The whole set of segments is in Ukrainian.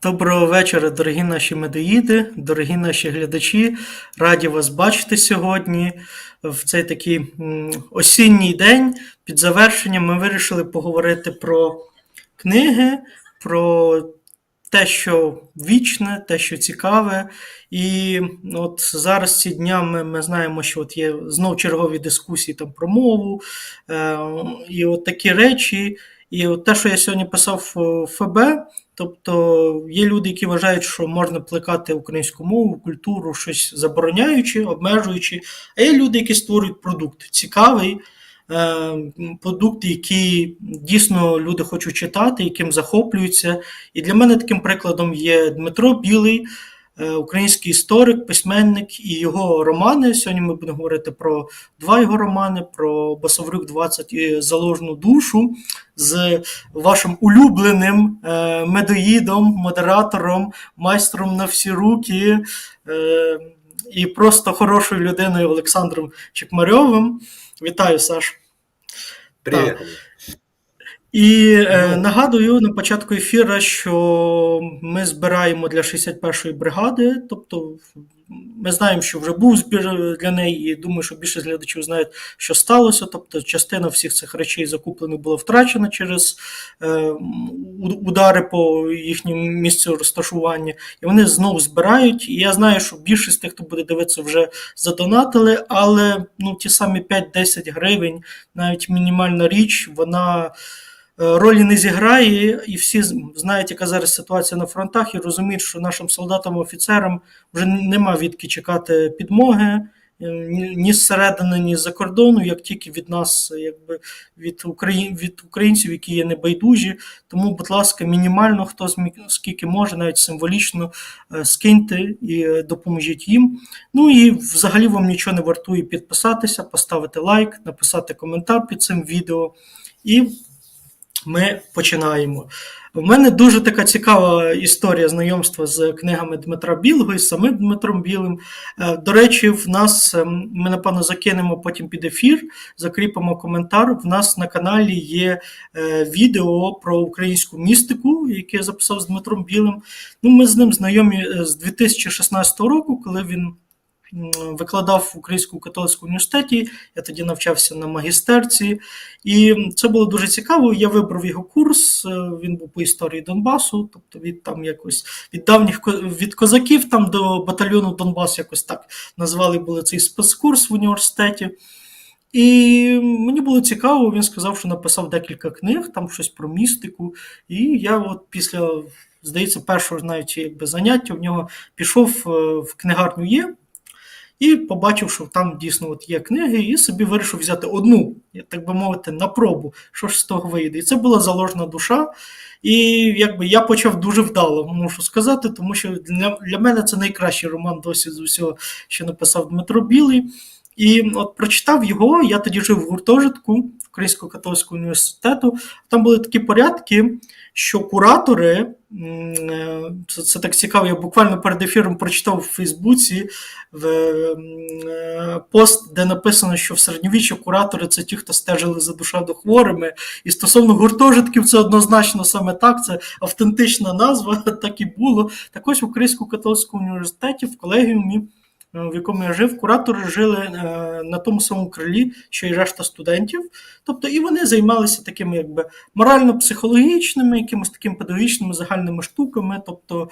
Доброго вечора, дорогі наші медоїди, дорогі наші глядачі. Раді вас бачити сьогодні. В цей такий осінній день під завершенням ми вирішили поговорити про книги, про те, що вічне, те, що цікаве. І от зараз ці днями ми знаємо, що от є знов чергові дискусії там про мову, і от такі речі. І от те, що я сьогодні писав в ФБ, тобто є люди, які вважають, що можна плекати українську мову, культуру, щось забороняючи, обмежуючи, а є люди, які створюють продукт цікавий, продукт, який дійсно люди хочуть читати, яким захоплюються. І для мене таким прикладом є Дмитро Білий, український історик, письменник і його романи. Сьогодні ми будемо говорити про два його романи, про Басаврюк 20 і Заложну душу з вашим улюбленим медоїдом, модератором, майстром на всі руки і просто хорошою людиною Олександром Чекмарьовим. Вітаю, Саш. Привіт. І нагадую на початку ефіру, що ми збираємо для 61-ї бригади, тобто ми знаємо, що вже був збір для неї, і думаю, що більшість глядачів знають, що сталося, тобто частина всіх цих речей закуплених була втрачена через удари по їхньому місцю розташування, і вони знову збирають, і я знаю, що більшість тих, хто буде дивитися, вже задонатили, але ті самі 5-10 гривень, навіть мінімальна річ, вона ролі не зіграє, і всі знають, яка зараз ситуація на фронтах, і розуміють, що нашим солдатам, офіцерам вже нема відки чекати підмоги, ні зсередини, ні з-за кордону, як тільки від нас, якби від українців, які є небайдужі. Тому, будь ласка, мінімально, хто скільки може, навіть символічно скиньте і допоможіть їм. Ну і взагалі вам нічого не вартує підписатися, поставити лайк, написати коментар під цим відео. І ми починаємо. У мене дуже така цікава історія знайомства з книгами Дмитра Білого і з самим Дмитром Білим. До речі, в нас, ми напевно закинемо потім під ефір, закріпимо коментар, в нас на каналі є відео про українську містику, яке я записав з Дмитром Білим. Ми з ним знайомі з 2016 року, коли він викладав в Українському католицькому університеті, я тоді навчався на магістерці, і це було дуже цікаво. Я вибрав його курс, він був по історії Донбасу, тобто від козаків там до батальйону Донбас, якось так назвали були цей спецкурс в університеті. І мені було цікаво, він сказав, що написав декілька книг, там щось про містику, і я от після, здається, першого навіть заняття в нього пішов в книгарню «Є», і побачив, що там дійсно от є книги, і собі вирішив взяти одну, так би мовити, на пробу, що ж з того вийде. І це була «Заложна душа». І я почав дуже вдало, можу сказати, тому що для мене це найкращий роман досі з усього, що написав Дмитро Білий. І от прочитав його, я тоді жив в гуртожитку Українського католицького університету. Там були такі порядки, що куратори, це так цікаво, я буквально перед ефіром прочитав у Фейсбуці пост, де написано, що в середньовіччі куратори – це ті, хто стежили за душевнохворими. І стосовно гуртожитків це однозначно саме так, це автентична назва, так і було. Так ось в Українському католицькому університеті, в колегіумі, в якому я жив, куратори жили на тому самому крилі, що і решта студентів. Тобто і вони займалися такими морально-психологічними, якимось такими педагогічними загальними штуками, тобто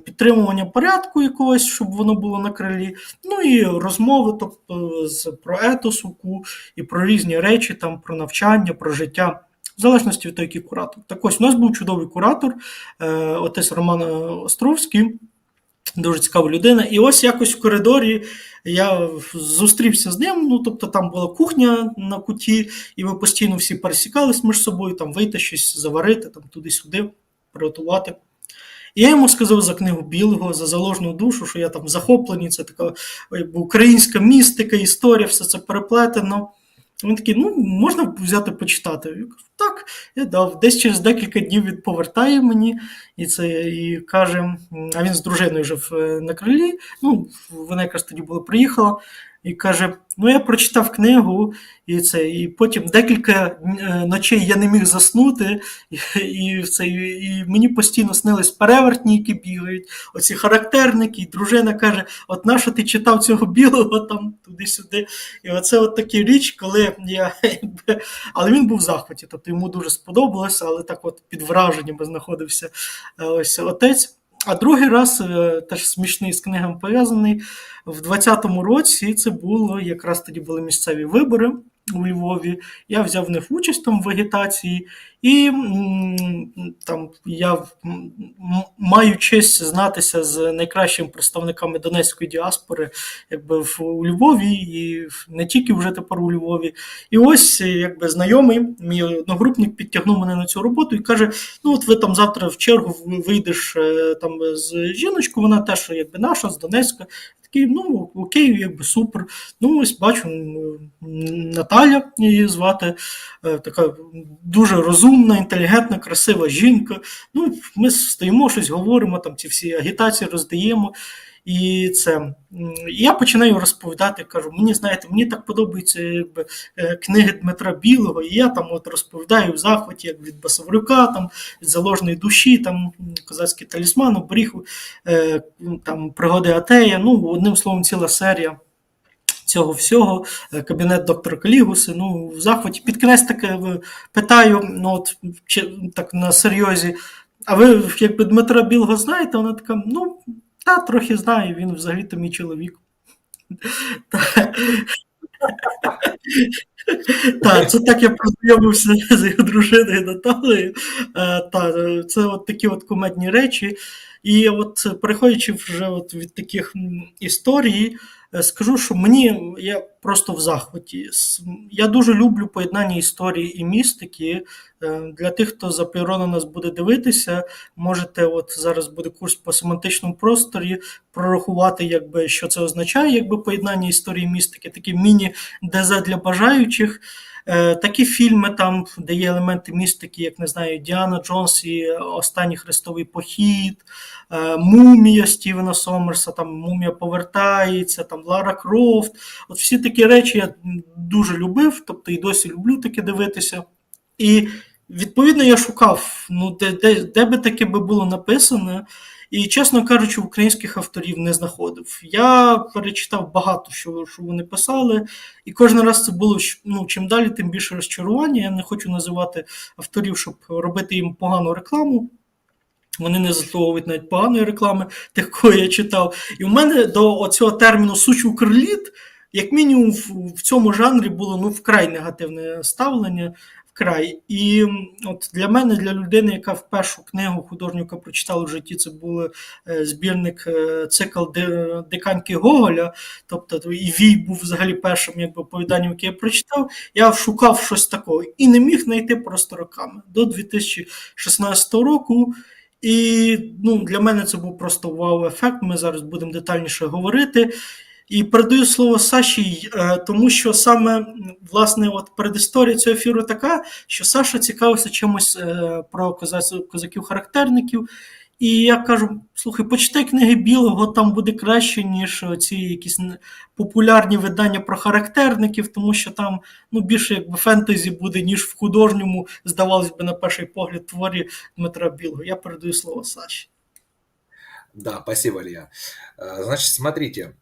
підтримування порядку якогось, щоб воно було на крилі, і розмови, тобто про етосуку і про різні речі, там, про навчання, про життя. В залежності від того, який куратор. Так ось, у нас був чудовий куратор, отець Роман Островський, дуже цікава людина. І ось якось в коридорі я зустрівся з ним, тобто там була кухня на куті, і ми постійно всі пересікались між собою, там вийти щось заварити, там туди-сюди, приготувати. І я йому сказав за книгу Білого, за «Заложну душу», що я там захоплений, це така українська містика, історія, все це переплетено. Він такий, можна взяти почитати? Я кажу, так, я дав. Десь через декілька днів він повертає мені і каже, а він з дружиною жив на крилі, вона якраз тоді приїхала, І каже: ну я прочитав книгу, і потім декілька ночей я не міг заснути, і мені постійно снились перевертні, які бігають, оці характерники, і дружина каже: от нащо ти читав цього білого там туди-сюди. І оце от такі річ, коли я. Але він був в захваті, тобто йому дуже сподобалося, але так от під враженням знаходився ось отець. А другий раз, теж смішний, з книгами пов'язаний, в 20-му році, це було, якраз тоді були місцеві вибори у Львові, я взяв в них участь там в агітації, і там я маю честь знатися з найкращими представниками донецької діаспори якби у Львові, і не тільки вже тепер у Львові. І ось якби знайомий, мій одногрупник підтягнув мене на цю роботу і каже: ну от ви там завтра в чергу вийдеш там з жіночкою, вона теж якби наша, з Донецька. Такий, ну окей, якби супер. Ну ось бачу, Наталя її звати, така дуже розумна, інтелігентна, красива жінка. Ну, ми стоїмо, щось говоримо, там ці всі агітації роздаємо. І це я починаю розповідати, кажу: мені, знаєте, мені так подобаються якби книги Дмитра Білого, і я там от розповідаю в захваті, як від Басаврюка, там від Заложної душі, там Козацький талісман, оберіг, там Пригоди Атея. Ну, одним словом, ціла серія цього всього, кабінет доктора Калігуси, ну, в захваті. Під кінець таке питаю, ну от так на серйозі: а ви якби Дмитра Білого знаєте? Вона така: ну, та трохи знаю, він взагалі-то мій чоловік. Так, це так я познайомився з його дружиною Наталею. Це от такі от кумедні речі. І от переходячи вже от від таких історій, скажу, що я просто в захваті. Я дуже люблю поєднання історії і містики. Для тих, хто за Пейрона нас буде дивитися, можете, от зараз буде курс по семантичному просторі, прорахувати, якби, що це означає, якби поєднання історії і містики, такі міні-ДЗ для бажаючих. Такі фільми, там, де є елементи містики, як, не знаю, Діана Джонс і Останній хрестовий похід, Мумія Стівена Сомерса, там Мумія повертається, там Лара Крофт. От всі такі речі я дуже любив, тобто і досі люблю таке дивитися. І відповідно я шукав, ну, де би таке би було написано. І, чесно кажучи, українських авторів не знаходив. Я перечитав багато, що вони писали, і кожен раз це було, ну, чим далі, тим більше розчарування. Я не хочу називати авторів, щоб робити їм погану рекламу. Вони не заслуговують навіть поганої реклами, тих, кого я читав. І у мене до цього терміну «сучий укрліт», як мінімум, в цьому жанрі було, ну, вкрай негативне ставлення. Вкрай. І от для мене, для людини, яка в першу книгу художника прочитала в житті, це був збірник, цикл Диканьки Гоголя, тобто і Вій був взагалі першим якби оповіданням, яке я прочитав, я шукав щось такого і не міг знайти просто роками. До 2016 року. І ну, для мене це був просто вау-ефект, ми зараз будемо детальніше говорити. І передаю слово Саші, тому що саме, власне, от передісторія цього ефіру така, що Саша цікавився чимось про козаків-характерників. І я кажу: слухай, почитай книги Білого, там буде краще, ніж ці якісь популярні видання про характерників, тому що там, ну, більше якби фентезі буде, ніж в художньому, здавалось би, на перший погляд, творі Дмитра Білого. Я передаю слово Саші. Да, спасибо, Илья. Значит, смотрите,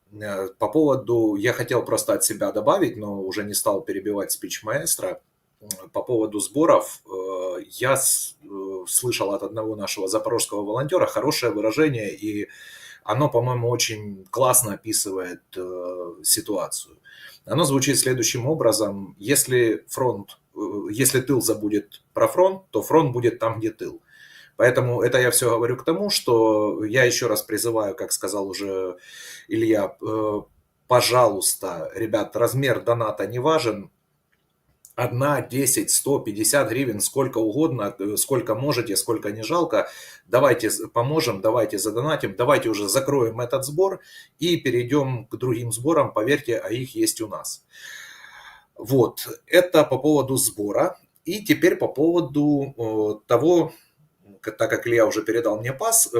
по поводу, я хотел просто от себя добавить, но уже не стал перебивать спич маэстро. По поводу сборов, я слышал от одного нашего запорожского волонтера хорошее выражение, и оно, по-моему, очень классно описывает ситуацию. Оно звучит следующим образом: если тыл забудет про фронт, то фронт будет там, где тыл. Поэтому это я все говорю к тому, что я еще раз призываю, как сказал уже Илья, пожалуйста, ребят, размер доната не важен. 1, 10, 100, 50 гривен, сколько угодно, сколько можете, сколько не жалко. Давайте поможем, давайте задонатим, давайте уже закроем этот сбор и перейдем к другим сборам. Поверьте, а их есть у нас. Вот, это по поводу сбора. И теперь по поводу того, так как Илья уже передал мне пас,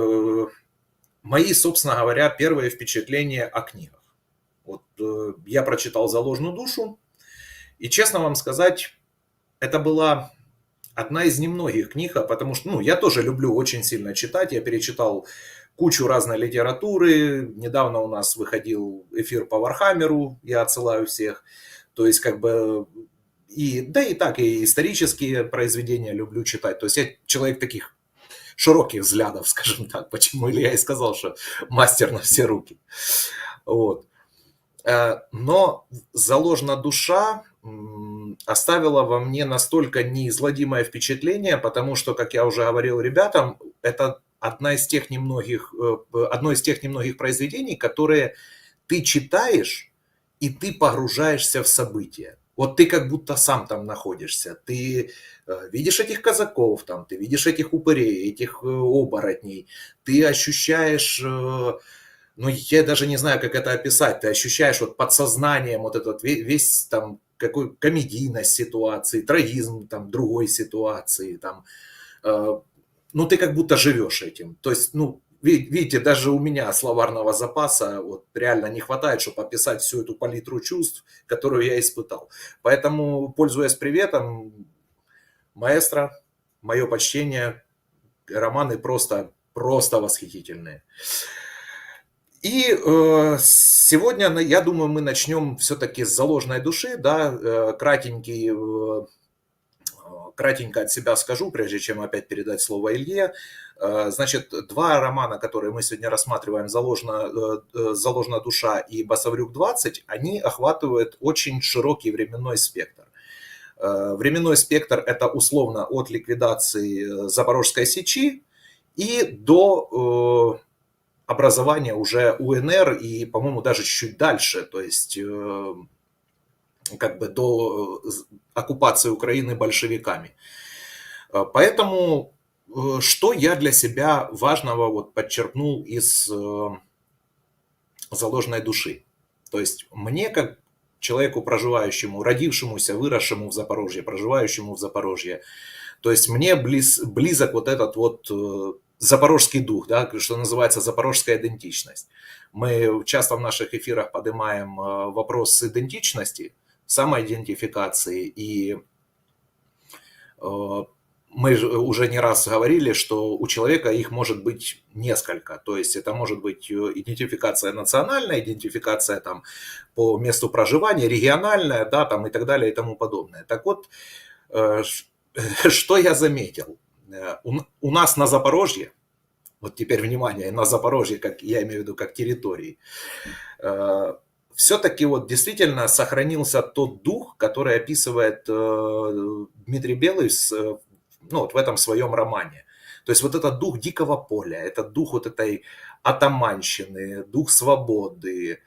мои, собственно говоря, первые впечатления о книгах. Вот я прочитал «Заложную душу», и, честно вам сказать, это была одна из немногих книг, потому что, ну, я тоже люблю очень сильно читать, я перечитал кучу разной литературы, недавно у нас выходил эфир по Вархаммеру, я отсылаю всех, то есть как бы, и, да и так, и исторические произведения люблю читать, то есть я человек таких широких взглядов, скажем так, почему Илья и сказал, что мастер на все руки. Вот. Но «Заложена душа» оставила во мне настолько неизгладимое впечатление, потому что, как я уже говорил ребятам, это одно из тех немногих произведений, которые ты читаешь, и ты погружаешься в события. Вот ты как будто сам там находишься, ты видишь этих казаков, там, ты видишь этих упырей, этих оборотней, ты ощущаешь, ну, я даже не знаю, как это описать, ты ощущаешь вот подсознанием вот этот весь там какой комедийность ситуации, трагизм там другой ситуации, там, ну, ты как будто живешь этим. То есть, ну, видите, даже у меня словарного запаса вот реально не хватает, чтобы описать всю эту палитру чувств, которую я испытал. Поэтому, пользуясь приветом, маэстро, мое почтение, романы просто восхитительные. И сегодня, я думаю, мы начнем все-таки с «Заложенной души», да, кратенько от себя скажу, прежде чем опять передать слово Илье. Значит, два романа, которые мы сегодня рассматриваем, «Заложена душа» и «Басаврюк-20», они охватывают очень широкий временной спектр. Временной спектр – это условно от ликвидации Запорожской сечи и до образования уже УНР и, по-моему, даже чуть дальше, то есть как бы до оккупации Украины большевиками. Поэтому что я для себя важного вот подчеркнул из «Заложенной души»? То есть мне, как человеку, проживающему, родившемуся, выросшему в Запорожье, проживающему в Запорожье, то есть мне близок вот этот вот запорожский дух, да, что называется запорожская идентичность. Мы часто в наших эфирах поднимаем вопрос идентичности, самоидентификации, и мы уже не раз говорили, что у человека их может быть несколько. То есть это может быть идентификация национальная, идентификация там, по месту проживания, региональная, да, там, и так далее и тому подобное. Так вот, что я заметил? У нас на Запорожье, вот теперь внимание, на Запорожье, как я имею в виду как территории, все-таки вот действительно сохранился тот дух, который описывает Дмитрий Белый ну, вот в этом своем романе. То есть вот этот дух дикого поля, этот дух вот этой атаманщины, дух свободы,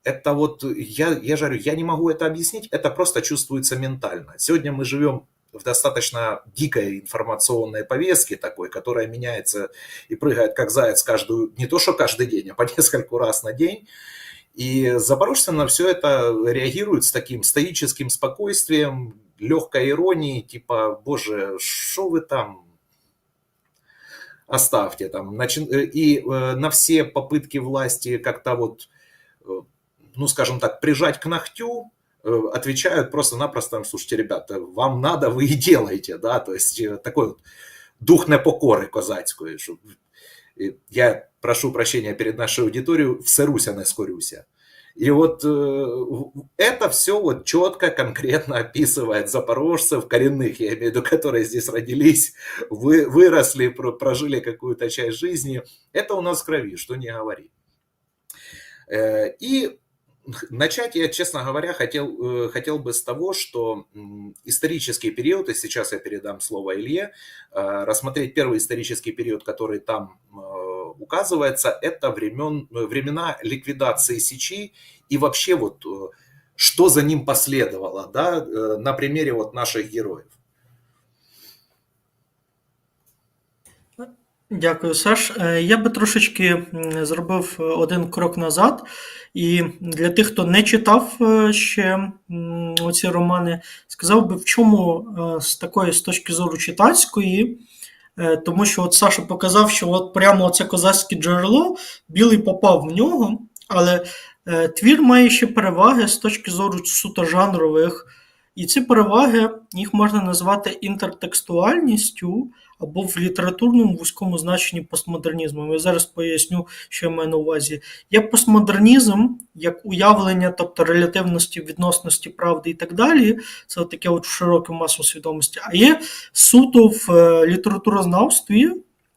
это вот, я же говорю, я не могу это объяснить, это просто чувствуется ментально. Сегодня мы живем в достаточно дикой информационной повестке такой, которая меняется и прыгает как заяц каждую, не то что каждый день, а по нескольку раз на день. И запорожцы на все это реагируют с таким стоическим спокойствием, легкой иронией, типа, боже, что вы там, оставьте там. И на все попытки власти как-то вот, ну скажем так, прижать к ногтю, отвечают просто-напросто: слушайте, ребята, вам надо, вы и делаете, да, то есть такой вот дух непокори козацької, щоб я прошу прощения перед нашей аудиторией, всеруся не скорюся. И вот это все вот четко, конкретно описывает запорожцев, коренных, я имею в виду, которые здесь родились, выросли, прожили какую-то часть жизни. Это у нас в крови, что не говори. И начать я, честно говоря, хотел бы с того, что исторический период, и сейчас я передам слово Илье, рассмотреть первый исторический период, который там указывается, это времена ликвидации сечи и вообще вот что за ним последовало, да, на примере вот наших героев. Дякую, Саш. Я би трошечки зробив один крок назад. І для тих, хто не читав ще оці романи, сказав би, в чому з точки зору читацької, тому що от Саша показав, що от прямо це козацьке джерело, Білий попав в нього, але Твір має ще переваги з точки зору суто жанрових, і ці переваги їх можна назвати інтертекстуальністю або в літературному вузькому значенні постмодернізмом. Я зараз поясню, що я маю на увазі. Є постмодернізм як уявлення, тобто релятивності, відносності, правди і так далі. Це таке от широке масове свідомості. А є суто в літературознавстві.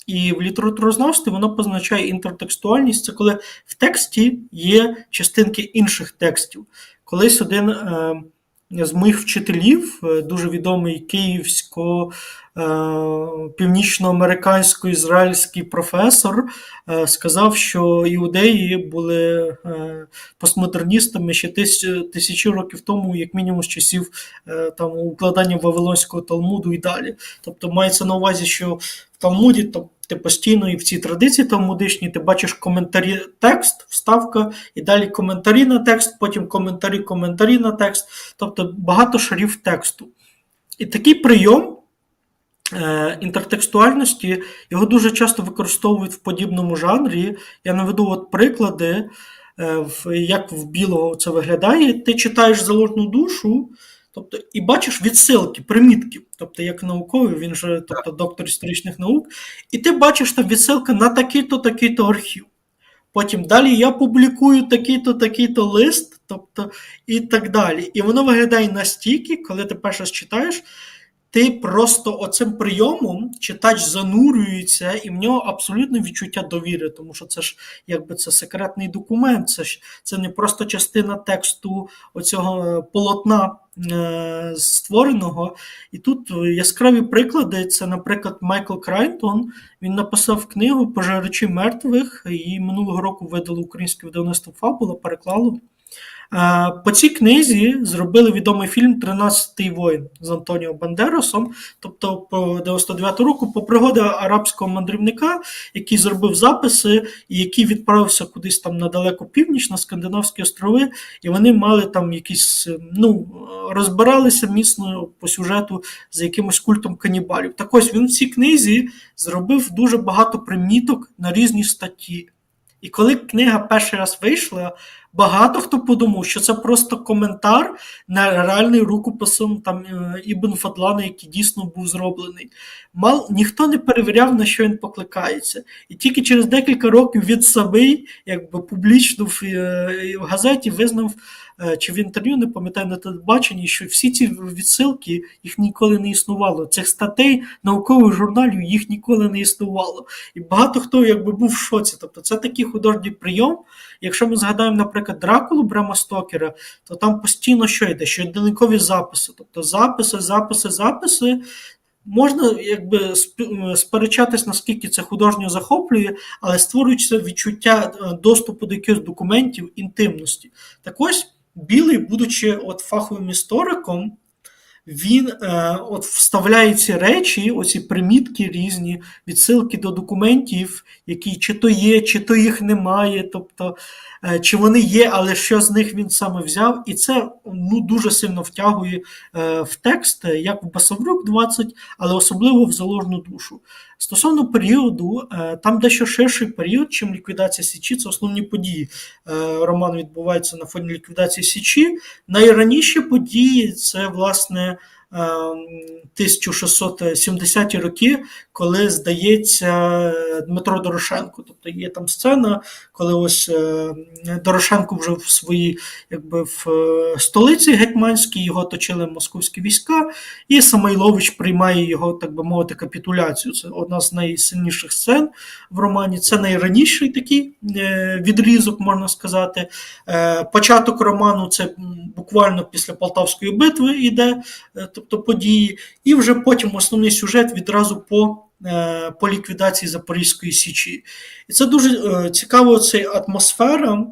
І в літературознавстві воно позначає інтертекстуальність. Це коли в тексті є частинки інших текстів. Колись один з моїх вчителів, дуже відомий північноамерикансько-ізраїльський професор, сказав, що іудеї були постмодерністами ще тисячі років тому, як мінімум з часів там, укладання Вавилонського Талмуду і далі. Тобто мається на увазі, що в Талмуді ти постійно і в цій традиції талмудичній ти бачиш коментарі, текст, вставка, і далі коментарі на текст, потім коментарі на текст, тобто багато шарів тексту. І такий прийом інтертекстуальності, його дуже часто використовують в подібному жанрі. Я наведу от приклади, як в Білого це виглядає. Ти читаєш «Заложну душу», тобто, і бачиш відсилки, примітки, тобто як науковий, він же тобто, доктор історичних наук, і ти бачиш там відсилка на такий-то, такий-то архів. Потім далі я публікую такий-то, такий-то лист, тобто, і так далі. І воно виглядає настільки, коли ти перший раз читаєш, ти просто оцим прийомом читач занурюється, і в нього абсолютне відчуття довіри, тому що це ж якби це секретний документ, це не просто частина тексту оцього полотна створеного. І тут яскраві приклади, це, наприклад, Майкл Крайтон, він написав книгу «Пожирачі мертвих», її минулого року видало українське видавництво «Фабула», переклало. По цій книзі зробили відомий фільм «13-й воїн» з Антоніо Бандерасом, тобто по 99 року, по пригодах арабського мандрівника, який зробив записи і який відправився кудись там на далеко північ, на Скандинавські острови, і вони мали там якісь, розбиралися міцно по сюжету з якимось культом канібалів. Так ось він в цій книзі зробив дуже багато приміток на різні статті. І коли книга перший раз вийшла, багато хто подумав, що це просто коментар на реальний рукопис Ібн Фадлана, який дійсно був зроблений. Ніхто не перевіряв, на що він покликається. І тільки через декілька років він самий, якби публічно в газеті визнав, чи в інтерв'ю, не пам'ятаю, на телебаченні, що всі ці відсилки, їх ніколи не існувало. Цих статей наукових журналів їх ніколи не існувало. І багато хто якби був в шоці. Тобто це такий художній прийом. Якщо ми згадаємо, наприклад, Дракулу Брема Стокера, то там постійно що йде? Щоденникові записи. Тобто записи. Можна якби сперечатись, наскільки це художньо захоплює, але створюється відчуття доступу до якихось документів, інтимності. Так ось, Білий, будучи фаховим істориком, він вставляє ці речі, оці примітки різні, відсилки до документів, які чи то є, чи то їх немає, тобто чи вони є, але що з них він саме взяв. І це дуже сильно втягує в текст, як в Басаврюк 20, але особливо в Заложну душу. Стосовно періоду, там дещо ширший період, чим ліквідація Січі, це основні події. Роман відбувається на фоні ліквідації Січі. Найраніші події – це, власне, 1670-ті роки, коли, здається, Дмитро Дорошенко. Тобто є там сцена, коли ось Дорошенко вже в своїй в столиці гетьманській, його оточили московські війська, і Самойлович приймає його, так би мовити, капітуляцію. Це одна з найсильніших сцен в романі. Це найраніший такий відрізок, можна сказати. Початок роману – це буквально після Полтавської битви йде, тобто події, і вже потім основний сюжет відразу по ліквідації Запорізької Січі. І це дуже цікаво, ця атмосфера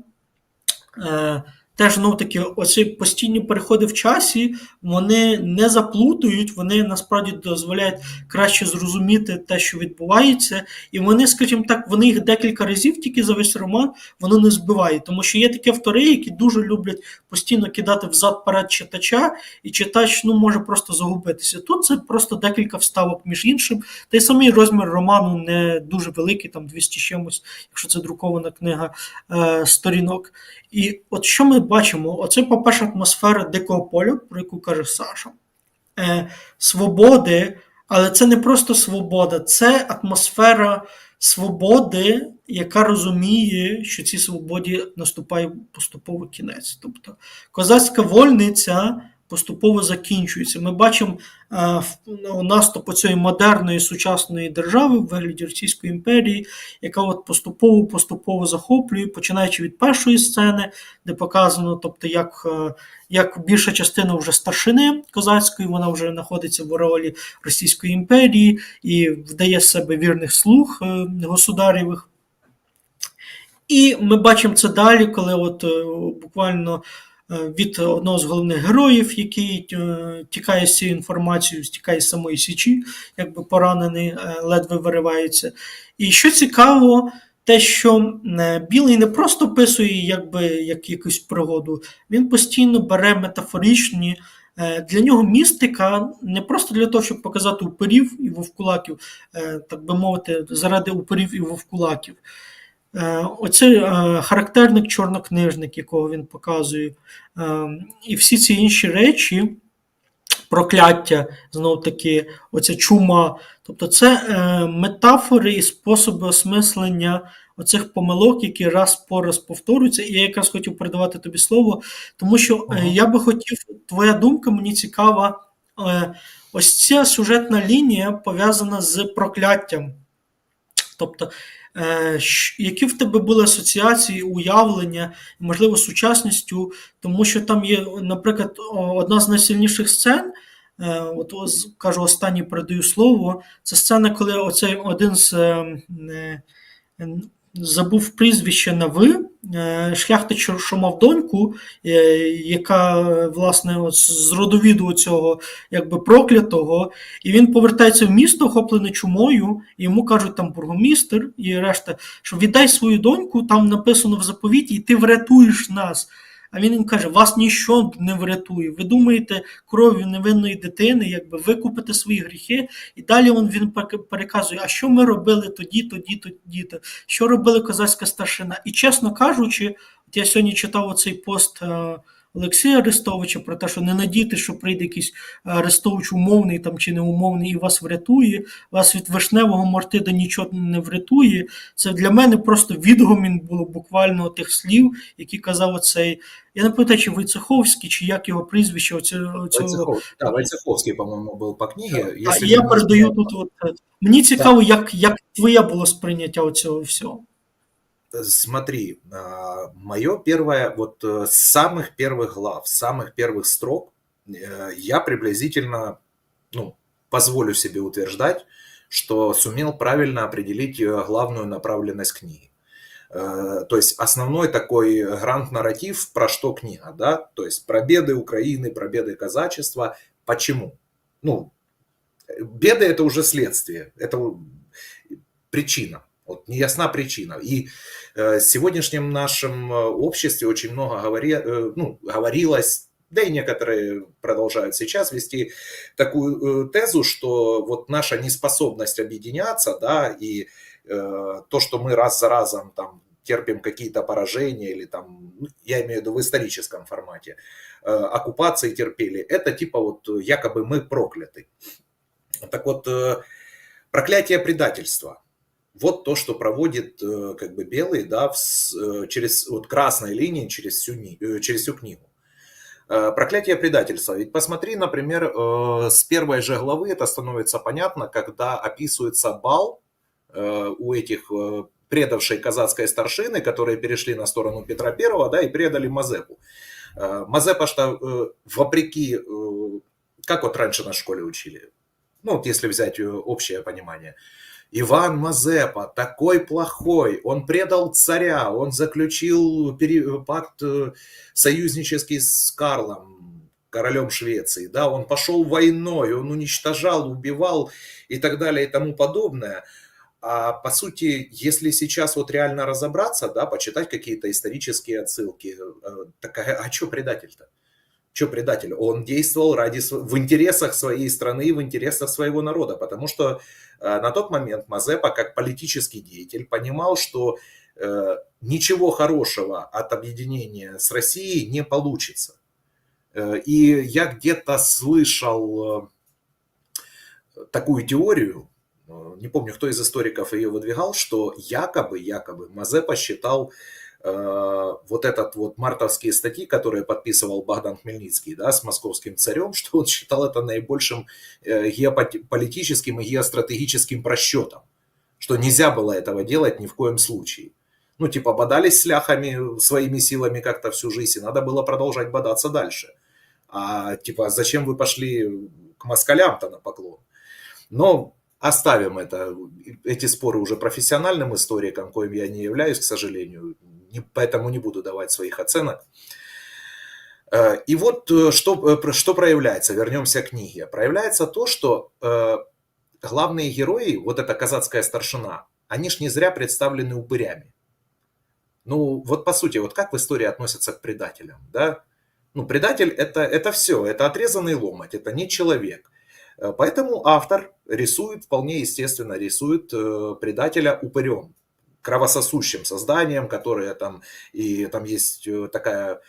теж, ну таки, оці постійні переходи в часі, вони не заплутують, вони насправді дозволяють краще зрозуміти те, що відбувається, і вони, скажімо так, вони їх декілька разів тільки за весь роман воно не збиває. Тому що є такі автори, які дуже люблять постійно кидати взад-перед читача, і читач ну, може просто загубитися. Тут це просто декілька вставок між іншим. Та й самий розмір роману не дуже великий, там 200 чимось, якщо це друкована книга сторінок. І от що ми бачимо? Оце, по-перше, атмосфера дикого поля, про яку каже Саша. Свободи, але це не просто свобода, це атмосфера свободи, яка розуміє, що цій свободі наступає поступово кінець. Тобто козацька вольниця поступово закінчується. Ми бачимо наступ цієї модерної сучасної держави в вигляді Російської імперії, яка от поступово захоплює, починаючи від першої сцени, де показано, тобто як більша частина вже старшини козацької, вона вже знаходиться в ореолі Російської імперії і вдає з себе вірних слуг государєвих. І ми бачимо це далі, коли от буквально від одного з головних героїв, який тікає з цією інформацією, тікає з самої Січі, якби поранений, ледве виривається. І що цікаво, те, що Білий не просто описує як якусь пригоду, він постійно бере метафоричні. Для нього містика не просто для того, щоб показати упирів і вовкулаків, так би мовити, заради упирів і вовкулаків. Оцей характерник чорнокнижник, якого він показує, і всі ці інші речі, прокляття, знов таки, оця чума, тобто це метафори і способи осмислення оцих помилок, які раз по раз повторюються. І я якраз хотів передавати тобі слово, тому що я би хотів, твоя думка мені цікава, ось ця сюжетна лінія пов'язана з прокляттям. Тобто, які в тебе були асоціації, уявлення, можливо, сучасністю, тому що там є, наприклад, одна з найсильніших сцен, от кажу, останній передаю слово, це сцена, коли оцей один з забув прізвище на «ви», шляхтич, що мав доньку, яка, власне, от з родовіду цього якби проклятого, і він повертається в місто, охоплений чумою, і йому кажуть там бургомістр і решта, що віддай свою доньку, там написано в заповіті, і ти врятуєш нас. А він їм каже, вас ніщо не врятує. Ви думаєте, кров'ю невинної дитини, якби викупити свої гріхи. І далі він переказує, а що ми робили тоді, що робили козацька старшина. І чесно кажучи, от я сьогодні читав оцей пост Олексія Арестовича про те, що не надійте, що прийде якийсь Арестович умовний там, чи неумовний і вас врятує, вас від вишневого Мартида нічого не врятує. Це для мене просто відгомін було буквально тих слів, які казав оцей, я не пам'ятаю, чи Войцеховський, чи як його прізвище. Войцеховський, по-моєму, був по книгі. Я передаю тут, мені цікаво, як твоє було сприйняття цього всього. Смотри, мое первое, вот с самых первых глав, с самых первых строк, я приблизительно, позволю себе утверждать, что сумел правильно определить главную направленность книги. То есть основной такой гранд-нарратив, про что книга, да, то есть про беды Украины, про беды казачества. Почему? Беды это уже следствие, это причина. Вот неясна причина. И в сегодняшнем нашем обществе очень много говорилось, да и некоторые продолжают сейчас вести такую тезу, что вот наша неспособность объединяться, да, и то, что мы раз за разом там терпим какие-то поражения, или там, я имею в виду в историческом формате, оккупации терпели, это типа вот якобы мы прокляты. Так вот, проклятие предательства. Вот то, что проводит как бы Белый, да, через вот красной линии, через всю книгу. Проклятие предательства. Ведь посмотри, например, с первой же главы это становится понятно, когда описывается бал у этих предавшей казацкой старшины, которые перешли на сторону Петра Первого, да, и предали Мазепу. Мазепа, что вопреки, как вот раньше на школе учили, вот если взять общее понимание, Иван Мазепа такой плохой, он предал царя, он заключил пакт союзнический с Карлом, королем Швеции, да, он пошел войной, он уничтожал, убивал и так далее и тому подобное. А по сути, если сейчас вот реально разобраться, да, почитать какие-то исторические отсылки, так а что предатель-то? Что предатель? Он действовал в интересах своей страны, в интересах своего народа, потому что на тот момент Мазепа, как политический деятель, понимал, что ничего хорошего от объединения с Россией не получится. И я где-то слышал такую теорию, не помню, кто из историков ее выдвигал, что якобы Мазепа считал вот этот вот мартовские статьи, которые подписывал Богдан Хмельницкий, да, с московским царем, что он считал это наибольшим геополитическим и геостратегическим просчетом, что нельзя было этого делать ни в коем случае. Ну, типа, бодались с ляхами своими силами как-то всю жизнь, и надо было продолжать бодаться дальше. А, типа, зачем вы пошли к москалям-то на поклон? Но оставим это, эти споры уже профессиональным историкам, коим я не являюсь, к сожалению, поэтому не буду давать своих оценок. И вот что проявляется, вернемся к книге. Проявляется то, что главные герои, вот эта казацкая старшина, они ж не зря представлены упырями. Ну, вот по сути, вот как в истории относятся к предателям, да? Ну, предатель это все, это отрезанный ломоть, это не человек. Поэтому автор рисует, вполне естественно, рисует предателя упырем, кровососущим созданием, которое там, и там есть такая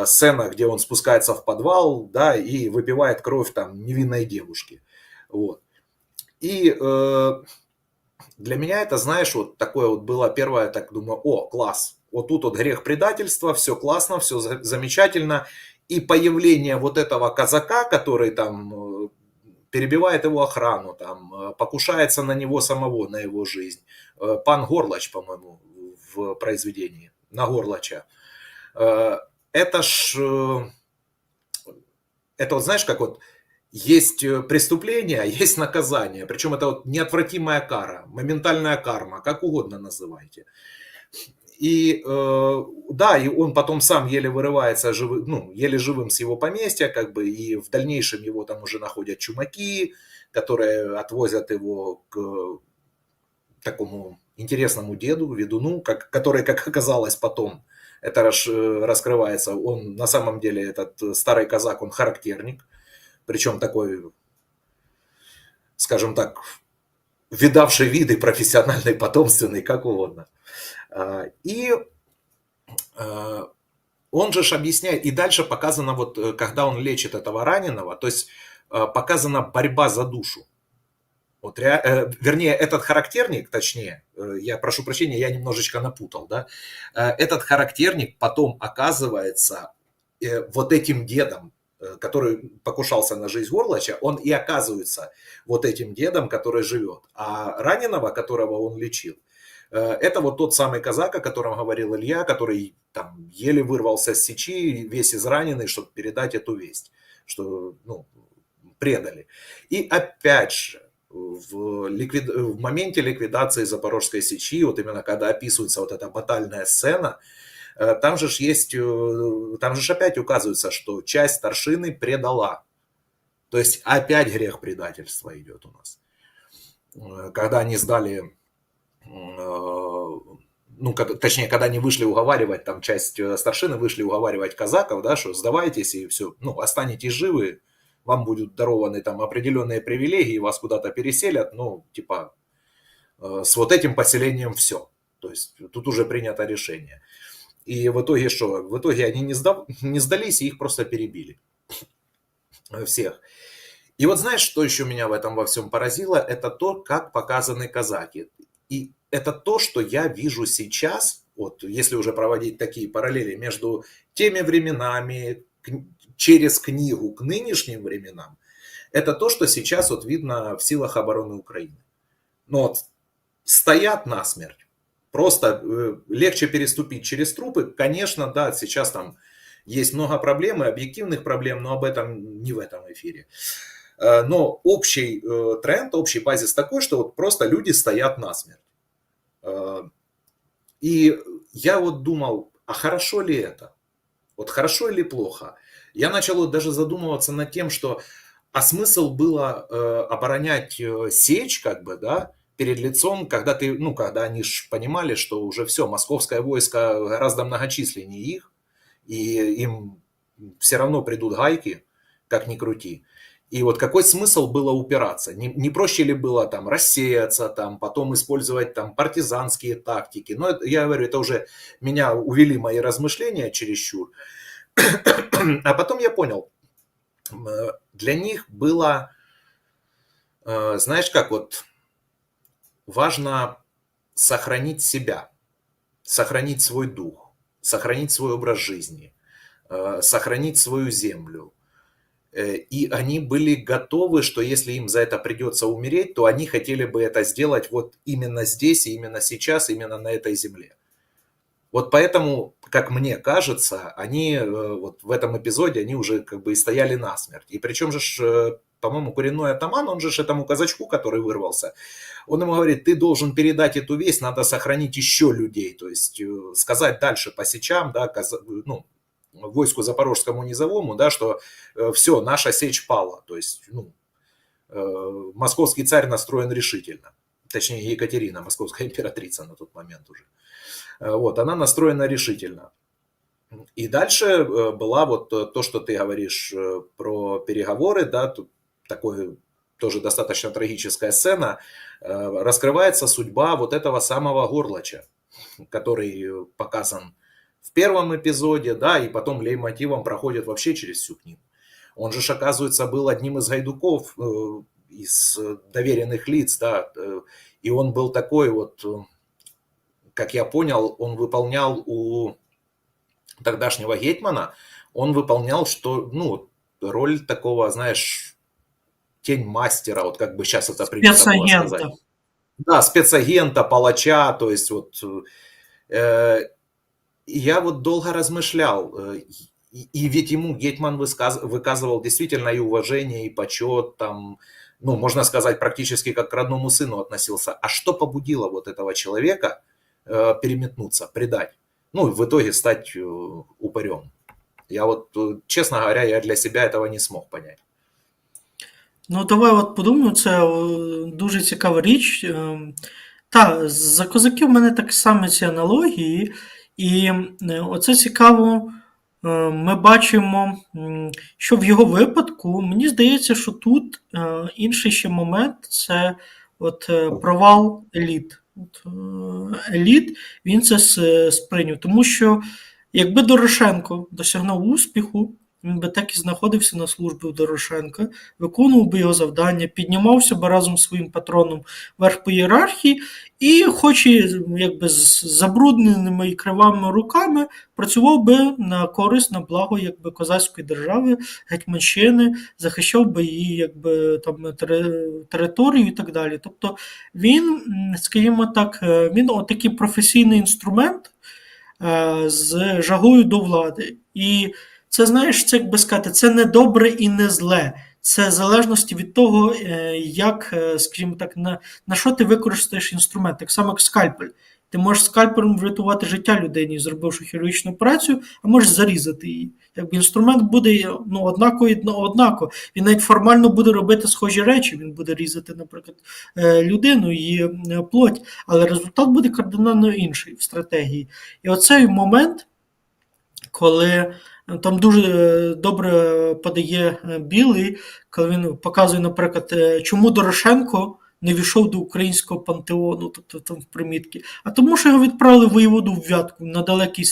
сцена, где он спускается в подвал, да, и выпивает кровь там невинной девушки. Вот. И для меня это, знаешь, вот такое вот было первое, так думаю, о, класс, вот тут вот грех предательства, все классно, все замечательно, и появление вот этого казака, который там перебивает его охрану, там, покушается на него самого, на его жизнь. Пан Горлач, по-моему, в произведении, на Горлача. Это вот знаешь, как вот есть преступление, есть наказание, причем это вот неотвратимая кара, моментальная карма, как угодно называйте. И да, и он потом сам еле вырывается, еле живым с его поместья, как бы, и в дальнейшем его там уже находят чумаки, которые отвозят его к такому интересному деду, ведуну, который, как оказалось потом, это раскрывается, он на самом деле, этот старый казак, он характерник, причем такой, скажем так, видавший виды, профессиональный, потомственный, как угодно. И он же объясняет, и дальше показано, вот когда он лечит этого раненого, то есть показана борьба за душу. Вот, вернее, этот характерник, точнее, я прошу прощения, я немножечко напутал, да, этот характерник потом оказывается вот этим дедом, который покушался на жизнь Горлача, он и оказывается вот этим дедом, который живет. А раненого, которого он лечил, это вот тот самый казак, о котором говорил Илья, который там еле вырвался с сечи, весь израненный, чтобы передать эту весть, что предали. И опять же, в моменте ликвидации Запорожской сечи, вот именно когда описывается вот эта батальная сцена, там же опять указывается, что часть старшины предала. То есть опять грех предательства идет у нас. Когда они сдали, точнее, когда они вышли уговаривать, там часть старшины вышли уговаривать казаков, да, что сдавайтесь и все, останетесь живы, вам будут дарованы там определенные привилегии, вас куда-то переселят, с вот этим поселением все. То есть тут уже принято решение. И в итоге что? В итоге они не сдались, и их просто перебили. Всех. И вот знаешь, что еще меня в этом во всем поразило? Это то, как показаны казаки. И это то, что я вижу сейчас, вот если уже проводить такие параллели между теми временами, через книгу к нынешним временам, это то, что сейчас вот видно в силах обороны Украины. Стоят насмерть. Просто легче переступить через трупы. Конечно, да, сейчас там есть много проблем и объективных проблем, но об этом не в этом эфире. Но общий тренд, общий базис такой, что вот просто люди стоят насмерть. И я вот думал, а хорошо ли это? Вот хорошо или плохо? Я начал вот даже задумываться над тем, что а смысл было оборонять сечь, как бы, да, перед лицом, когда ты, ну, когда они ж понимали, что уже все, московское войско гораздо многочисленнее их, и им все равно придут гайки, как ни крути. И вот какой смысл было упираться? Не проще ли было там рассеяться, там, потом использовать там партизанские тактики? Но это, я говорю, это уже меня увели мои размышления чересчур. А потом я понял, для них было, знаешь, как вот важно сохранить себя, сохранить свой дух, сохранить свой образ жизни, сохранить свою землю. И они были готовы, что если им за это придется умереть, то они хотели бы это сделать вот именно здесь, и именно сейчас, именно на этой земле. Вот поэтому, как мне кажется, они вот в этом эпизоде, они уже как бы и стояли насмерть. И причем же, по-моему, коренной атаман, он же этому казачку, который вырвался, он ему говорит, ты должен передать эту весть, надо сохранить еще людей. То есть сказать дальше по сечам, да, ну, войску запорожскому низовому, да, что все, наша сечь пала. То есть, ну, московский царь настроен решительно. Точнее, Екатерина, московская императрица на тот момент уже. Вот, она настроена решительно. И дальше была вот то, что ты говоришь про переговоры, да, тут такой тоже достаточно трагическая сцена. Раскрывается судьба вот этого самого Горлача, который показан в первом эпизоде, да, и потом лейтмотивом проходит вообще через всю книгу. Он же, оказывается, был одним из гайдуков, из доверенных лиц, да, и он был такой вот, как я понял, он выполнял у тогдашнего гетьмана, он выполнял, что, ну, роль такого, знаешь, тень мастера, вот как бы сейчас это принято было сказать. Спецагента. Да, спецагента, палача, то есть вот я вот долго размышлял, и ведь ему гетьман выказывал действительно и уважение, и почет, там, ну, можно сказать, практически как к родному сыну относился. А что побудило вот этого человека переметнуться, предать? Ну, в итоге стать упырем. Я вот, честно говоря, я для себя этого не смог понять. Ну, давай от подумаємо, це дуже цікава річ. Та, за козаків в мене так само ці аналогії, і оце цікаво, ми бачимо, що в його випадку, мені здається, що тут інший ще момент це от провал еліт. От, еліт, він це сприйняв, тому що якби Дорошенко досягнув успіху, він би так і знаходився на службі у Дорошенка, виконував би його завдання, піднімався би разом з своїм патроном вверх по ієрархії і, хоч і якби з забрудненими і кривавими руками, працював би на користь, на благо якби козацької держави, Гетьманщини, захищав би її якби там територію і так далі. Тобто він, скажімо так, він отакий професійний інструмент з жагою до влади. І це, знаєш, це, як би сказати, це не добре і не зле. Це в залежності від того, як, скажімо так, на що ти використаєш інструмент. Так само, як скальпель. Ти можеш скальпелем врятувати життя людині, зробивши хірургічну операцію, а можеш зарізати її. Якби інструмент буде однаково. Він навіть формально буде робити схожі речі. Він буде різати, наприклад, людину, її плоть, але результат буде кардинально інший в стратегії. І оцей момент, коли там дуже добре подає Білий, коли він показує, наприклад, чому Дорошенко не війшов до українського пантеону, тобто там в примітки, а тому, що його відправили воєводу в Вятку на далекий,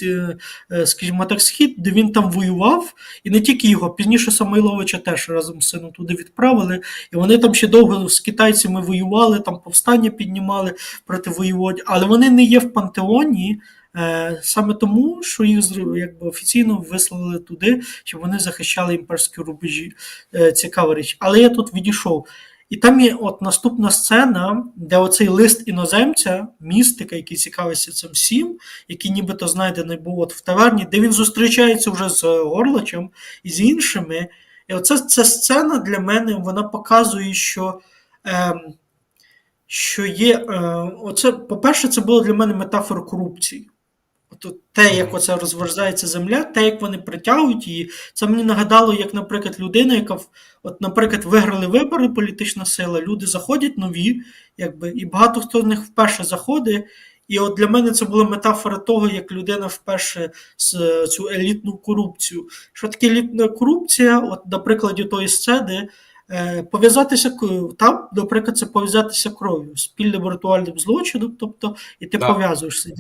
скажімо так, схід, де він там воював, і не тільки його, пізніше Самойловича теж разом з сином туди відправили, і вони там ще довго з китайцями воювали, там повстання піднімали проти воєводів, але вони не є в пантеоні, саме тому, що їх якби офіційно вислали туди, щоб вони захищали імперські рубежі. Цікава річ. Але я тут відійшов. І там є от наступна сцена, де оцей лист іноземця, містика, який цікавиться цим всім, який нібито знайдений був от в таверні, де він зустрічається вже з Горлачем і з іншими, І оце ця сцена для мене вона показує, що є. Оце, по-перше, це було для мене метафора корупції. От те, як оце розверзається земля, те, як вони притягують її, це мені нагадало, як, наприклад, людина, яка, от, наприклад, виграли вибори, політична сила, люди заходять нові, якби, і багато хто з них вперше заходить. І от для мене це була метафора того, як людина вперше з цю елітну корупцію. Що таке елітна корупція? От на прикладі тої сцени, пов'язатися там, наприклад, це пов'язатися кров'ю, спільним ритуальним злочином, тобто, і ти Да. пов'язуєшся.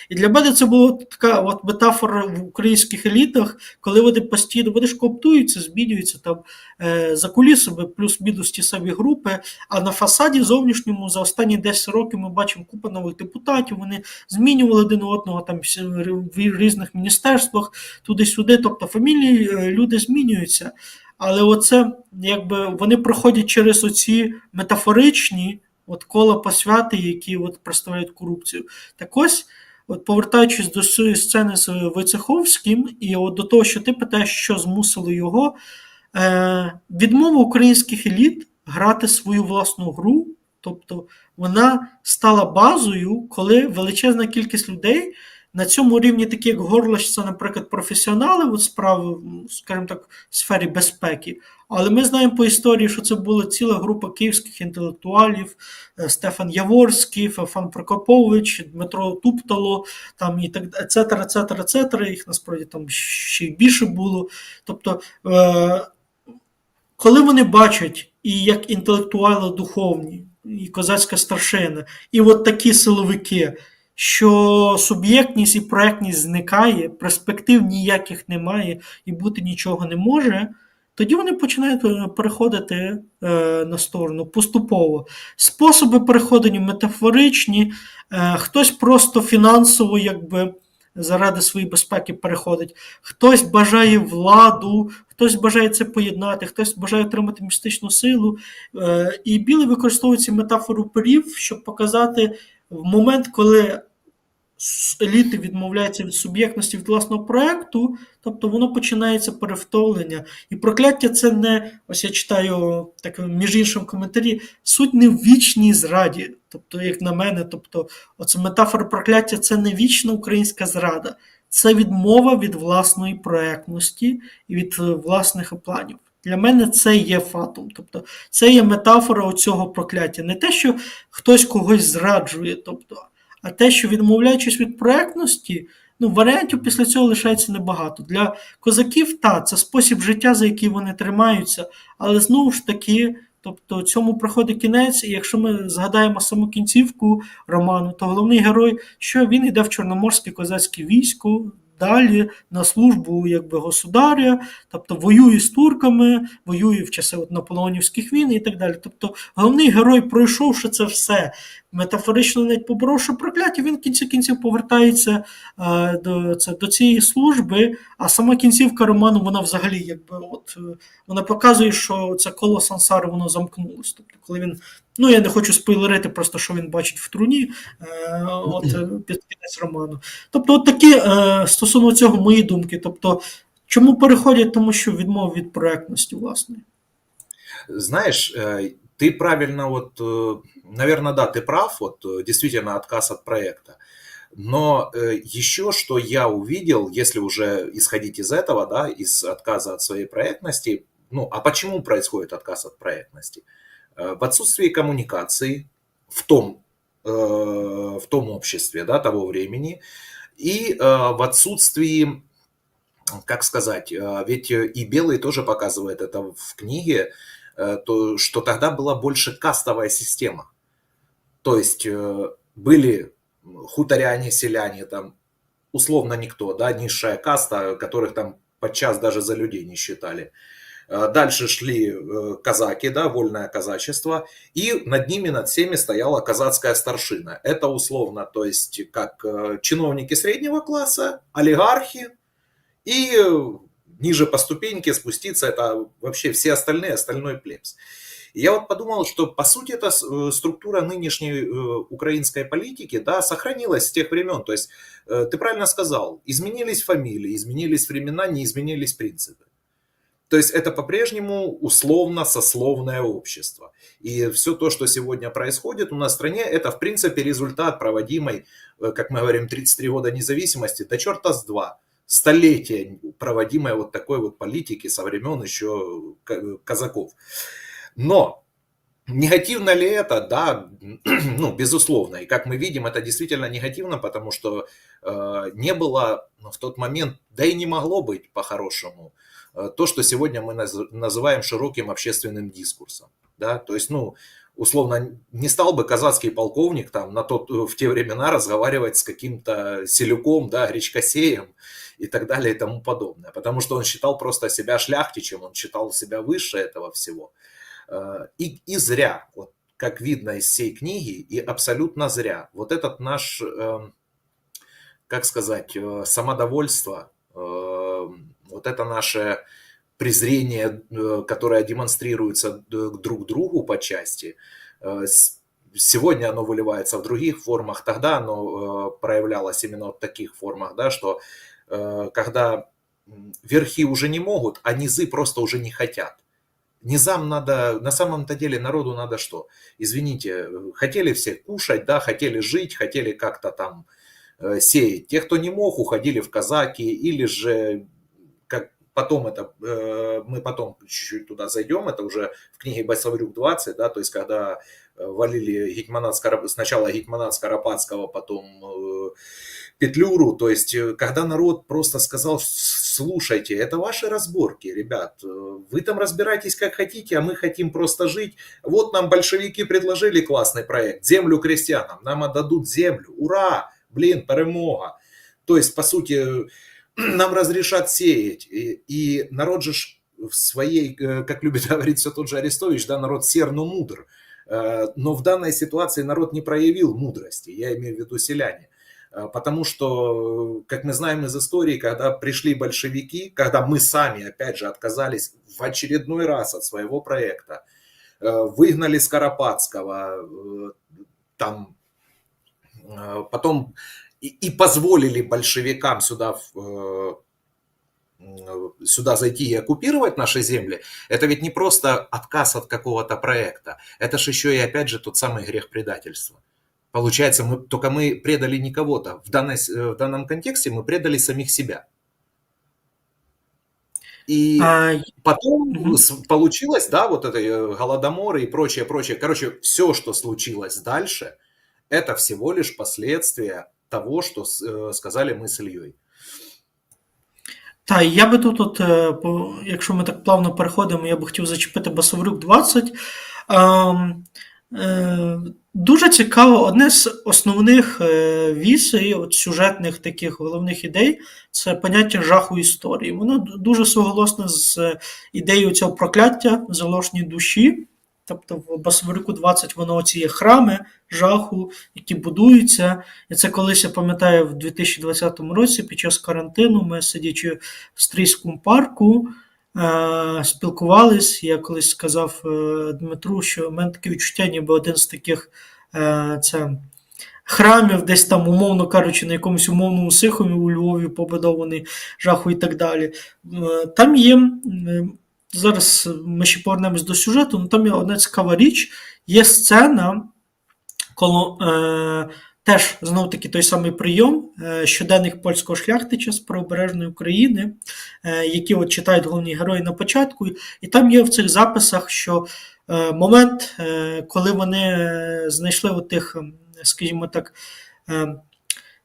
І для мене це була така от метафора в українських елітах, коли вони постійно вони ж кооптуються, змінюються там за кулісами, плюс-мінус ті самі групи. А на фасаді зовнішньому за останні 10 років ми бачимо купу нових депутатів, вони змінювали один одного там в різних міністерствах, туди-сюди, тобто фамілії, люди змінюються. Але оце, якби вони проходять через оці метафоричні от кола посвяти, які от представляють корупцію. Так ось, от повертаючись до цієї сцени з Войцеховським, і от до того, що ти питаєш, що змусило його, відмова українських еліт грати свою власну гру, тобто вона стала базою, коли величезна кількість людей на цьому рівні, такі як Горлач, це, наприклад, професіонали от справи, скажімо так, в сфері безпеки. Але ми знаємо по історії, що це була ціла група київських інтелектуалів, Стефан Яворський, Феофан Прокопович, Дмитро Туптало, там і так, ецетера, їх насправді там ще й більше було. Тобто, коли вони бачать і як інтелектуали духовні, і козацька старшина, і от такі силовики, що суб'єктність і проектність зникає, перспектив ніяких немає і бути нічого не може, тоді вони починають переходити на сторону поступово. Способи переходу метафоричні, хтось просто фінансово якби заради своєї безпеки переходить, хтось бажає владу, хтось бажає це поєднати, хтось бажає отримати містичну силу. І Білий використовує ці метафору перів, щоб показати в момент, коли еліти відмовляються від суб'єктності від власного проєкту, тобто воно починається перевтовлення. І прокляття це не, ось я читаю так, між іншим коментарі, суть не в вічній зраді, тобто, як на мене, тобто, оце метафора прокляття це не вічна українська зрада, це відмова від власної проєктності і від власних планів. Для мене це є фатум, тобто це є метафора оцього прокляття. Не те, що хтось когось зраджує, тобто, а те, що відмовляючись від проектності, варіантів після цього лишається небагато. Для козаків, це спосіб життя, за який вони тримаються, але знову ж таки, тобто цьому приходить кінець, і якщо ми згадаємо саму кінцівку роману, то головний герой, що він йде в Чорноморське козацьке військо, далі на службу якби государя, тобто воює з турками, воює в часи наполеонівських війн і так далі. Тобто головний герой, пройшовши це все, метафорично навіть поборовши прокляття, він в кінці кінців повертається до цієї служби, а сама кінцівка роману, вона взагалі якби вона показує, що це коло сансари, воно замкнулося. Тобто, коли він, я не хочу спойлерити просто, що він бачить в труні під кінець роману. Тобто, от такі стосовно цього мої думки. Тобто, чому переходять? Тому що відмова від проектності, власне. Знаешь, ты правильно, наверное, да, ты прав, действительно отказ от проекта. Но еще что я увидел, если уже исходить из этого, да, из отказа от своей проектности, а почему происходит отказ от проектности? В отсутствии коммуникации в том обществе, да, того времени, и в отсутствии, как сказать, ведь и Белый тоже показывает это в книге, что тогда была больше кастовая система. То есть были хуторяне, селяне, там, условно никто, да, низшая каста, которых там подчас даже за людей не считали. Дальше шли казаки, да, вольное казачество, и над ними, над всеми стояла казацкая старшина. Это условно, то есть как чиновники среднего класса, олигархи, и ниже по ступеньке спуститься это вообще все остальные, остальной плебс. И я подумал, что по сути эта структура нынешней украинской политики, да, сохранилась с тех времен. То есть ты правильно сказал, изменились фамилии, изменились времена, не изменились принципы. То есть это по-прежнему условно-сословное общество. И все то, что сегодня происходит у нас в стране, это, в принципе, результат проводимой, как мы говорим, 33 года независимости, да черта с два, столетия проводимой вот такой вот политики со времен еще казаков. Но негативно ли это? Да, ну, безусловно. И как мы видим, это действительно негативно, потому что не было в тот момент, да и не могло быть по-хорошему, то, что сегодня мы называем широким общественным дискурсом. Да? То есть, ну, условно, не стал бы казацкий полковник там, в те времена разговаривать с каким-то селюком, да, гречкосеем и так далее и тому подобное. Потому что он считал просто себя шляхтичем, он считал себя выше этого всего. И зря, вот, как видно из всей книги, и абсолютно зря. Вот этот наш, как сказать, самодовольство, вот это наше презрение, которое демонстрируется друг к другу по части, сегодня оно выливается в других формах, тогда оно проявлялось именно в таких формах, да, что когда верхи уже не могут, а низы просто уже не хотят. Низам надо, на самом-то деле народу надо что? Извините, хотели все кушать, да, хотели жить, хотели как-то там сеять. Те, кто не мог, уходили в казаки, или же, как потом это, мы потом чуть-чуть туда зайдем, это уже в книге Басаврюк 20, да, то есть когда валили сначала Гетманат Скоропадского, потом Петлюру, то есть когда народ просто сказал: слушайте, это ваши разборки, ребят, вы там разбирайтесь как хотите, а мы хотим просто жить. Вот нам большевики предложили классный проект, землю крестьянам, нам отдадут землю, ура, блин, перемога. То есть, по сути, нам разрешат сеять, и народ же в своей, как любит говорить все тот же Арестович, да, народ сер, но мудр. Но в данной ситуации народ не проявил мудрости, я имею в виду селяне. Потому что, как мы знаем из истории, когда пришли большевики, когда мы сами, опять же, отказались в очередной раз от своего проекта, выгнали Скоропадского, там, потом и позволили большевикам сюда зайти и оккупировать наши земли, это ведь не просто отказ от какого-то проекта, это же еще и, опять же, тот самый грех предательства. Получается, мы предали не кого-то. В данном контексте мы предали самих себя. И потом получилось, да, вот это голодомор и прочее, прочее. Короче, все, что случилось дальше, это всего лишь последствия того, що сказали ми з Ільєю. Так, я би тут, якщо ми так плавно переходимо, я би хотів зачепити Басаврюк 20. Дуже цікаво, одне з основних вісей, от сюжетних таких головних ідей, це поняття жаху історії. Воно дуже суголосне з ідеєю цього прокляття в заложній душі. Тобто в Басаврюку 20 воно оці є храми жаху, які будуються. І це колись, я пам'ятаю, в 2020 році під час карантину ми, сидячи в Стрийському парку, спілкувались. Я колись сказав Дмитру, що в мене таке відчуття, ніби один з таких храмів, десь там, умовно кажучи, на якомусь умовному Сихові у Львові побудований жаху і так далі. Там є, зараз ми ще повернемось до сюжету, але там є одна цікава річ, є сцена, коли теж, знов-таки, той самий прийом щоденних польського шляхтича з правобережної України, які от читають головні герої на початку, і там є в цих записах, що момент, коли вони знайшли отих, скажімо так,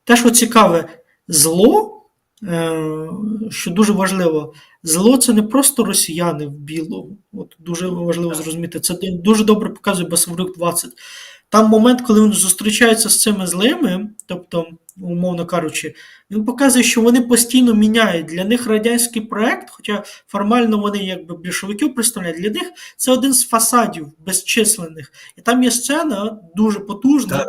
теж от цікаве, зло, що дуже важливо, зло – це не просто росіяни в білому, от дуже важливо зрозуміти, це дуже добре показує Басаврюк 20. Там момент, коли він зустрічається з цими злими, тобто, умовно кажучи, він показує, що вони постійно міняють. Для них радянський проект, хоча формально вони якби більшовиків представляють, для них це один з фасадів безчисленних. І там є сцена дуже потужна,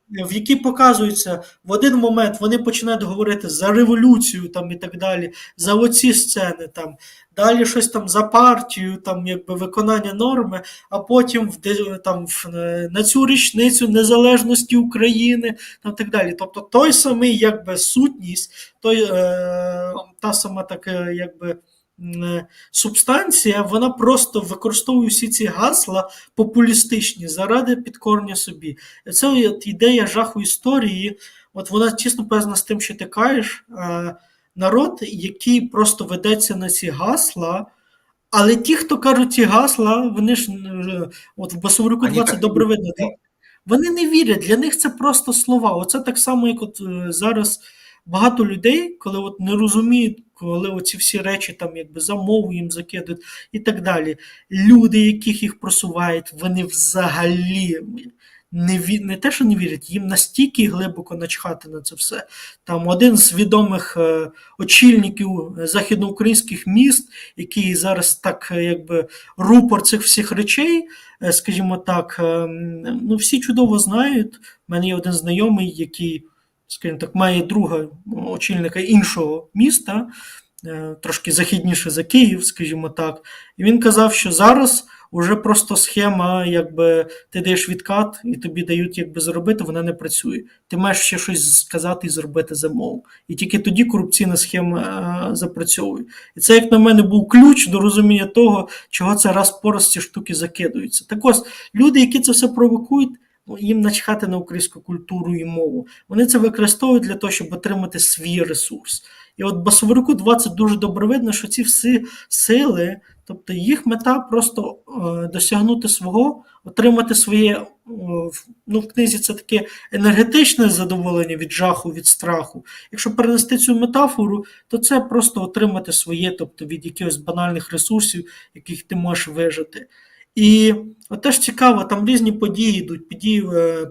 в якій показується, в один момент вони починають говорити за революцію там, і так далі, за оці сцени, там, далі щось там за партію, там, якби виконання норми, а потім там, на цю річницю незалежності України, там, так далі. Тобто той самий якби, сутність, та сама така, якби, субстанція, вона просто використовує всі ці гасла популістичні заради підкорення собі. І це от ідея жаху історії, от вона тісно пов'язана з тим, що ти кажеш, народ, який просто ведеться на ці гасла, але ті, хто кажуть ці гасла, вони ж, от в Басовику Они 20 так добре и видно, так? Вони не вірять, для них це просто слова. Оце так само, як от зараз багато людей, коли от не розуміють, коли оці всі речі там якби за мову їм закидують і так далі. Люди, яких їх просувають, вони взагалі не те, що не вірять, їм настільки глибоко начхати на це все. Там один з відомих очільників західноукраїнських міст, який зараз так якби рупор цих всіх речей, скажімо так, ну всі чудово знають. У мене є один знайомий, який, скажімо так, має друга очільника іншого міста, трошки західніше за Київ, скажімо так. І він казав, що зараз уже просто схема, якби ти даєш відкат і тобі дають якби зробити, вона не працює. Ти маєш ще щось сказати і зробити за мову. І тільки тоді корупційна схема запрацьовує. І це, як на мене, був ключ до розуміння того, чого це раз по раз ці штуки закидуються. Так ось, люди, які це все провокують, їм начхати на українську культуру і мову. Вони це використовують для того, щоб отримати свій ресурс. І от Басовику 20 дуже добре видно, що ці всі сили, тобто їх мета просто досягнути свого, отримати своє, ну в книзі це таке енергетичне задоволення від жаху, від страху. Якщо перенести цю метафору, то це просто отримати своє, тобто від якихось банальних ресурсів, яких ти можеш вижити. І от теж цікаво, там різні події йдуть, події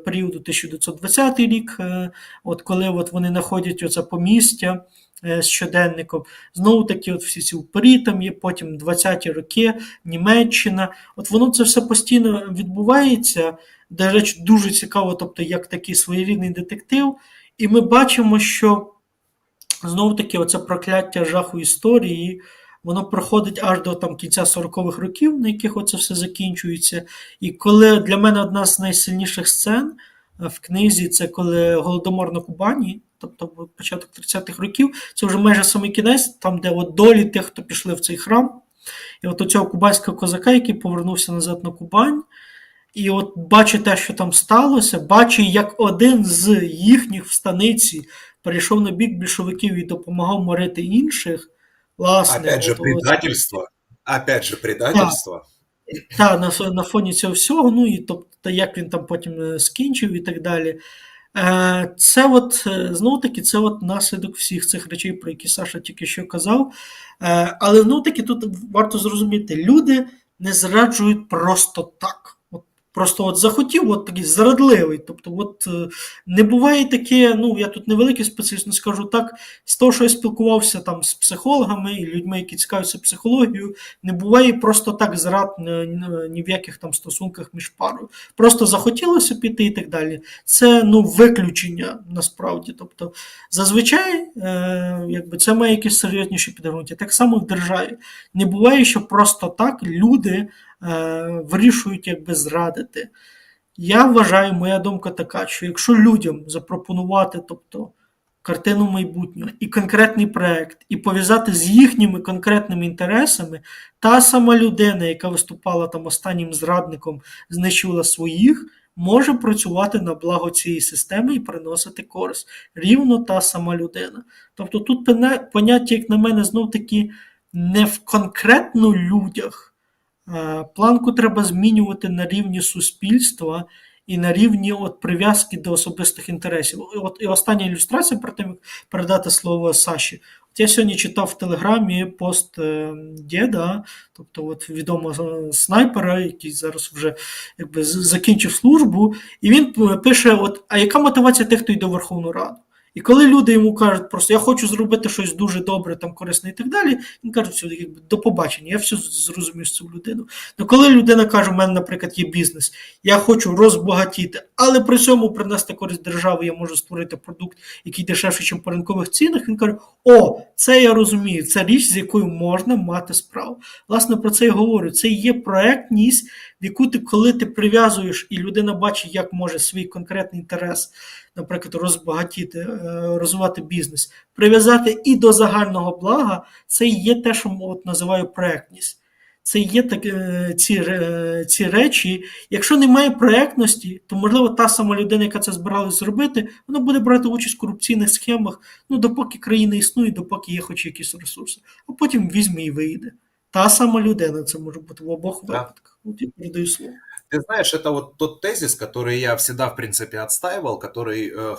періоду 1920 рік, от коли от вони знаходять оце помістя з щоденником. Знову таки от всі ці упорі там є, потім 20-ті роки, Німеччина. От воно це все постійно відбувається, до речі, дуже цікаво, тобто як такий своєрідний детектив. І ми бачимо, що знову таки оце прокляття жаху історії, воно проходить аж до там кінця 40-х років, на яких оце все закінчується. І коли для мене одна з найсильніших сцен в книзі, це коли Голодомор на Кубані, тобто початок 30-х років, це вже майже самий кінець, там де от долі тих, хто пішли в цей храм. І от у цього кубанського козака, який повернувся назад на Кубань, і от бачить те, що там сталося, бачить, як один з їхніх в станиці перейшов на бік більшовиків і допомагав морити інших. Власне, опять же от, предательство. Опять же предательство. Так, на фоні цього всього, ну і тобто, як він там потім скінчив і так далі. Це от, знову таки, це от наслідок всіх цих речей, про які Саша тільки що казав. Але знову таки тут варто зрозуміти, люди не зраджують просто так. Просто от захотів, от такий зрадливий. Тобто, от не буває таке, ну я тут невеликий спеціаліст, не скажу так, з того, що я спілкувався там з психологами і людьми, які цікавляться психологією, не буває просто так зрад ні в яких там стосунках між парою. Просто захотілося піти і так далі. Це, ну, виключення насправді. Тобто, зазвичай, якби це має якісь серйозніші підґрунтя. Так само в державі. Не буває, що просто так люди вирішують якби зрадити. Я вважаю, моя думка така, що якщо людям запропонувати, тобто, картину майбутнього і конкретний проект, і пов'язати з їхніми конкретними інтересами, та сама людина, яка виступала там останнім зрадником, знищувала своїх, може працювати на благо цієї системи і приносити користь. Рівно та сама людина. Тобто тут поняття, як на мене, знов-таки не в конкретно людях. Планку треба змінювати на рівні суспільства і на рівні от прив'язки до особистих інтересів. І остання ілюстрація, про тим, як передати слово Саші. От я сьогодні читав в Телеграмі пост діда, тобто от відомого снайпера, який зараз вже якби закінчив службу, і він пише, от, а яка мотивація тих, хто йде в Верховну Раду? І коли люди йому кажуть, просто я хочу зробити щось дуже добре, там корисне і так далі, він каже, все, якби, до побачення, я все зрозумів з цю людину. Но коли людина каже, у мене, наприклад, є бізнес, я хочу розбагатіти, але при цьому принести користь державі, я можу створити продукт, який дешевший, ніж по ринкових цінах, він каже, о, це я розумію, це річ, з якою можна мати справу. Власне, про це я говорю, це є проектність, в яку ти, коли ти прив'язуєш, і людина бачить, як може свій конкретний інтерес, наприклад, розбагатіти, розвивати бізнес, прив'язати і до загального блага, це і є те, що от називаю проектність. Це є ці речі. Якщо немає проектності, то, можливо, та сама людина, яка це збиралась зробити, вона буде брати участь в корупційних схемах, ну, допоки країна існує, допоки є хоч якісь ресурси. А потім візьме і вийде. Та сама людина, це може бути в обох Да. випадках. От я передаю слово. Ты знаешь, это вот тот тезис, который я всегда, в принципе, отстаивал, который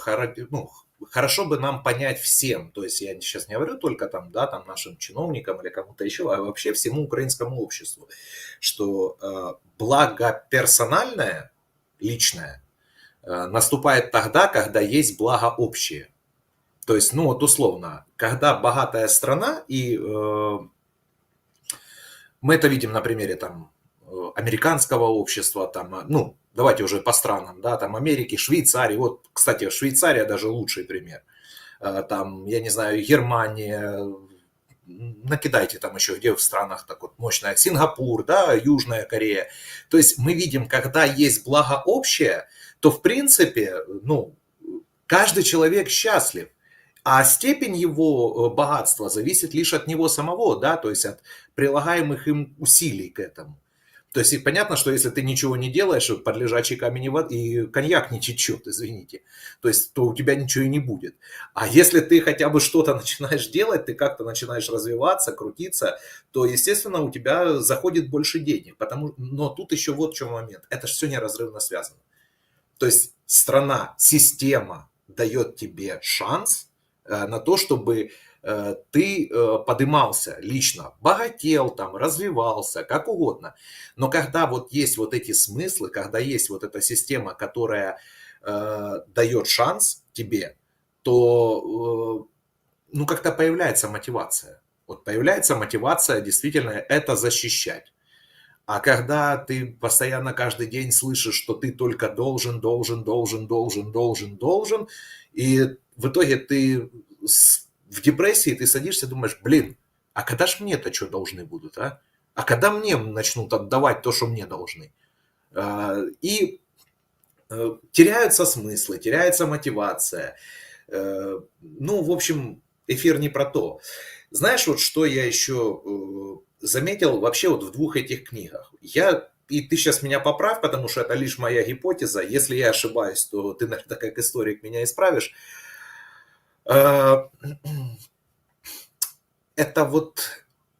хорошо бы нам понять всем. То есть я сейчас не говорю только там, да, там нашим чиновникам или кому-то еще, а вообще всему украинскому обществу, что благо персональное, личное, наступает тогда, когда есть благо общее. То есть, ну вот условно, когда богатая страна, и мы это видим на примере там американского общества, там, ну, давайте уже по странам, да, там Америки, Швейцарии, вот, кстати, Швейцария даже лучший пример, там, я не знаю, Германия, накидайте там еще где в странах так вот мощная, Сингапур, да, Южная Корея, то есть мы видим, когда есть благо общее, то в принципе, ну, каждый человек счастлив. А степень его богатства зависит лишь от него самого, да, то есть от прилагаемых им усилий к этому. То есть и понятно, что если ты ничего не делаешь, под лежачий камень и коньяк не течет, извините, то есть то у тебя ничего и не будет. А если ты хотя бы что-то начинаешь делать, ты как-то начинаешь развиваться, крутиться, то, естественно, у тебя заходит больше денег. Но тут еще вот в чем момент. Это же все неразрывно связано. То есть страна, система дает тебе шанс на то, чтобы ты подымался лично, богател там, развивался, как угодно. Но когда вот есть вот эти смыслы, когда есть вот эта система, которая дает шанс тебе, то ну как-то появляется мотивация. Вот появляется мотивация действительно это защищать. А когда ты постоянно каждый день слышишь, что ты только должен, и в итоге ты в депрессии, ты садишься и думаешь, блин, а когда ж мне-то что должны будут, а? А когда мне начнут отдавать то, что мне должны? И теряются смыслы, теряется мотивация. Ну, в общем, эфир не про то. Знаешь, вот что я еще заметил вообще вот в двух этих книгах? И ты сейчас меня поправь, потому что это лишь моя гипотеза. Если я ошибаюсь, то ты, наверное, как историк меня исправишь. Это вот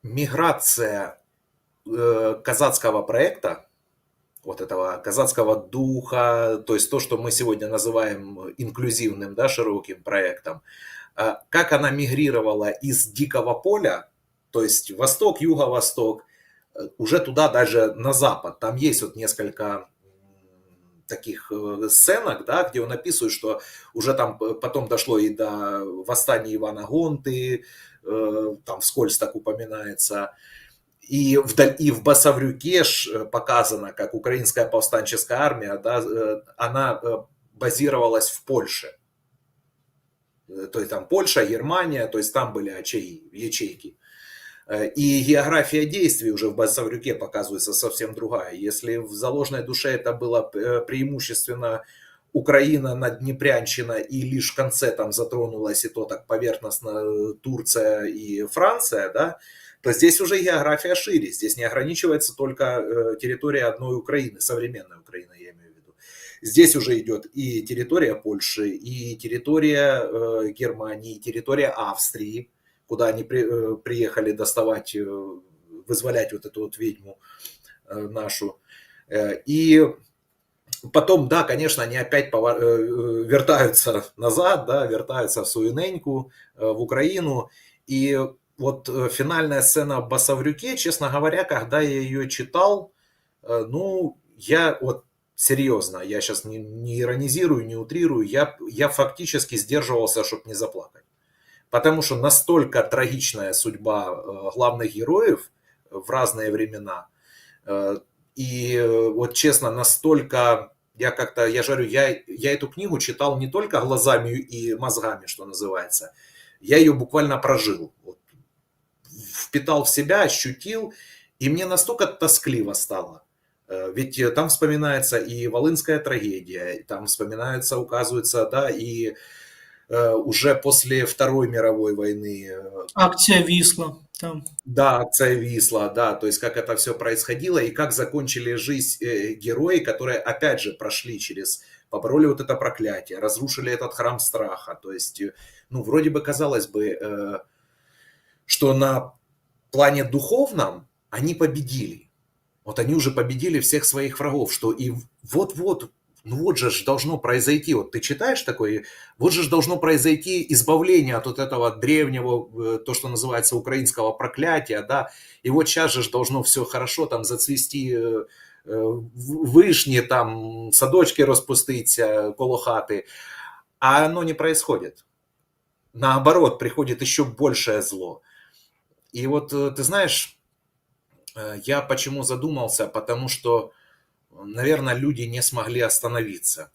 миграция казацкого проекта, вот этого казацкого духа, то есть то, что мы сегодня называем инклюзивным, да, широким проектом, как она мигрировала из дикого поля, то есть восток, юго-восток, уже туда даже на запад. Там есть вот несколько таких сценок, да, где он описывает, что уже там потом дошло и до восстания Ивана Гонты, там вскользь так упоминается. И в Басаврюке показано, как украинская повстанческая армия, да, она базировалась в Польше. То есть там Польша, Германия, то есть там были ячейки. И география действий уже в Басаврюке показывается совсем другая. Если в заложенной душе это было преимущественно Украина, Надднепрянщина, и лишь в конце там затронулась и то так поверхностно Турция и Франция, да, то здесь уже география шире. Здесь не ограничивается только территория одной Украины, современной Украины, я имею в виду. Здесь уже идет и территория Польши, и территория Германии, и территория Австрии, куда они приехали доставать, вызволять вот эту вот ведьму нашу. И потом, да, конечно, они опять вертаются назад, да, вертаются в свою неньку, в Украину. И вот финальная сцена в Басаврюке, честно говоря, когда я ее читал, ну, я вот серьезно, я сейчас не иронизирую, не утрирую, я фактически сдерживался, чтобы не заплакать. Потому что настолько трагичная судьба главных героев в разные времена. И вот честно, настолько, я же говорю, я эту книгу читал не только глазами и мозгами, что называется. Я ее буквально прожил. Вот, впитал в себя, ощутил. И мне настолько тоскливо стало. Ведь там вспоминается и Волынская трагедия, и там вспоминаются, указываются, да, и уже после Второй мировой войны, Акція Вісла. Там. да, акция Висла, да, то есть как это все происходило и как закончили жизнь герои, которые опять же прошли через, побороли вот это проклятие, разрушили этот храм страха, то есть, ну, вроде бы казалось бы, что на плане духовном они победили, вот они уже победили всех своих врагов, что и вот-вот, ну вот же ж должно произойти, вот ты читаешь такое, вот же ж должно произойти избавление от вот этого древнего, то, что называется, украинского проклятия, да, и вот сейчас же ж должно все хорошо там зацвести, вишні, там садочки розпуститься коло хаты, а оно не происходит. Наоборот, приходит еще большее зло. И вот ты знаешь, я почему задумался, потому что, наверное, люди не смогли остановиться.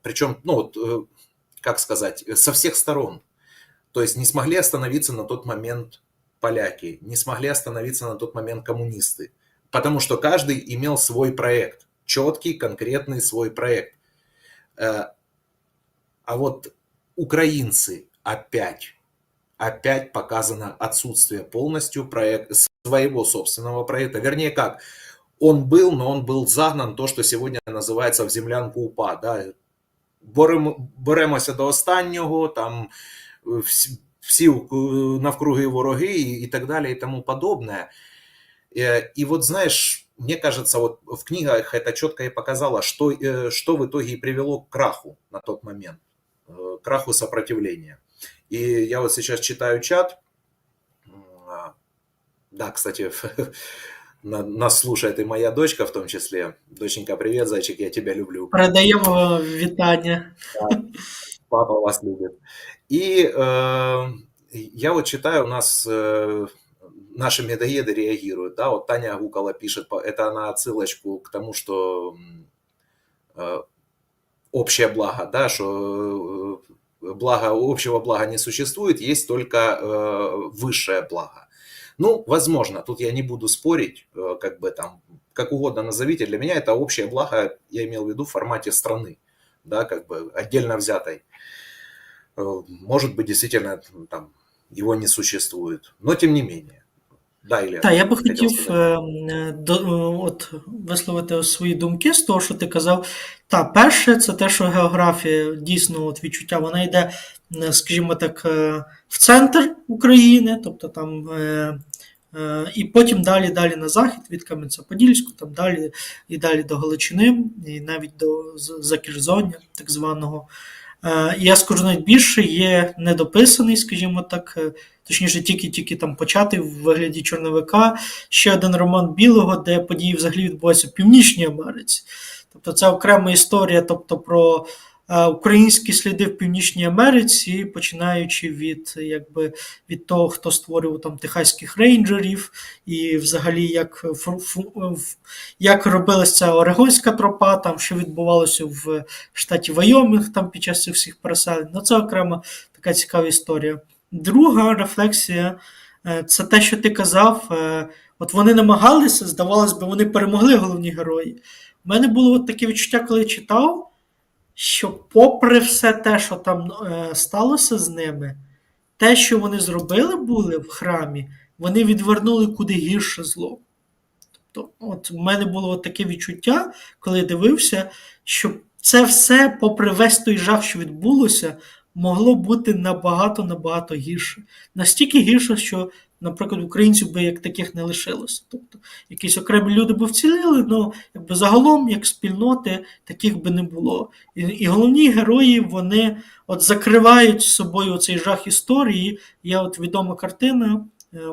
Причем, ну вот, как сказать, со всех сторон. То есть не смогли остановиться на тот момент поляки, не смогли остановиться на тот момент коммунисты. Потому что каждый имел свой проект, четкий, конкретный свой проект. А вот украинцы опять показано отсутствие полностью своего собственного проекта. Вернее как, он был, но он был загнан, то, что сегодня називається в землянку УПА. Да? Боремося до останнього, там всі навкруги вороги и так далее и тому подобное. И вот знаешь, мне кажется, вот в книгах это четко и показало, что в итоге и привело к краху на тот момент, к краху сопротивления. И я вот сейчас читаю чат. Да, кстати, нас слушает и моя дочка в том числе. Доченька, привет, зайчик, я тебя люблю. Передаємо вітання. Папа вас любит. И я вот читаю, у нас наши медоеды реагируют. Да? Вот Таня Гукала пишет, это она отсылочку к тому, что общее благо, да, что общего блага не существует, есть только высшее благо. Ну, возможно, тут я не буду спорить, как бы там, как угодно назовите. Для меня это общее благо, я имел в виду в формате страны, да, как бы отдельно взятой. Может быть, действительно, там, его не существует, но тем не менее. Да, Ілля, Так, я би хотів висловити свої думки з того, що ти казав. Так, перше, це те, що географія, дійсно, от відчуття, вона йде, скажімо так, в центр України, тобто там, і потім далі на захід, від Кам'янця-Подільську, там далі і далі до Галичини, і навіть до Закерзоння, так званого. Я скажу навіть більше, є недописаний, скажімо так, точніше тільки там початий в вигляді чорновика, ще один роман Білого, де події взагалі відбуваються в Північній Америці. Тобто це окрема історія, тобто про українські сліди в Північній Америці, починаючи від того, хто створював там техаських рейнджерів, і взагалі як робилася ця Орегонська тропа, там що відбувалося в штаті Вайомінг там під час цих всіх переселень. Ну, це окрема така цікава історія. Друга рефлексія – це те, що ти казав. От вони намагалися, здавалось би, вони перемогли головні герої. У мене було от таке відчуття, коли я читав, що попри все те, що там сталося з ними, те, що вони зробили були в храмі, вони відвернули куди гірше зло. Тобто, от в мене було от таке відчуття, коли я дивився, що це все, попри весь той жах, що відбулося, могло бути набагато гірше. Настільки гірше, що, наприклад, українців би як таких не лишилося. Тобто, якісь окремі люди би вціліли, але якби загалом, як спільноти, таких би не було. І головні герої, вони от закривають з собою цей жах історії. Є от відома картина,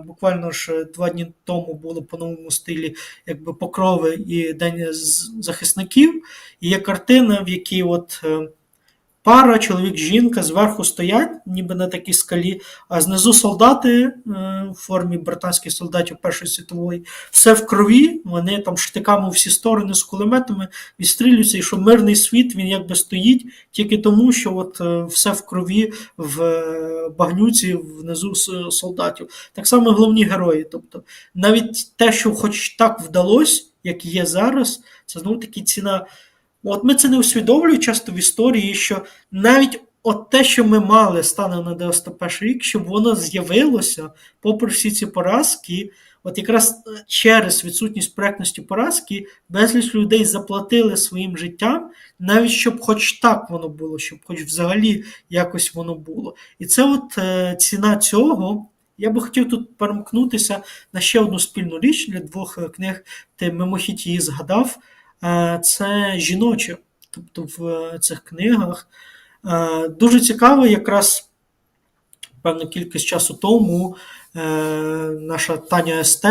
буквально ж 2 дні тому було по новому стилі якби Покрови і День захисників. І є картина, в якій от пара, чоловік-жінка, зверху стоять, ніби на такій скалі, а знизу солдати в формі британських солдатів Першої світової, все в крові, вони там штиками у всі сторони з кулеметами відстрілюються, і що мирний світ, він якби стоїть тільки тому, що от все в крові, в багнюці, внизу солдатів. Так само головні герої. Тобто навіть те, що хоч так вдалося, як є зараз, це знову таки ціна. От ми це не усвідомлюємо часто в історії, що навіть от те, що ми мали станом на 91 рік, щоб воно з'явилося, попри всі ці поразки, от якраз через відсутність проектності поразки, безліч людей заплатили своїм життям, навіть щоб хоч так воно було, щоб хоч взагалі якось воно було. І це от ціна цього. Я би хотів тут перемкнутися на ще одну спільну річ для двох книг, ти мимохідь її згадав. Це жіноче. Тобто в цих книгах дуже цікаво, якраз певну кількість часу тому наша Таня СТ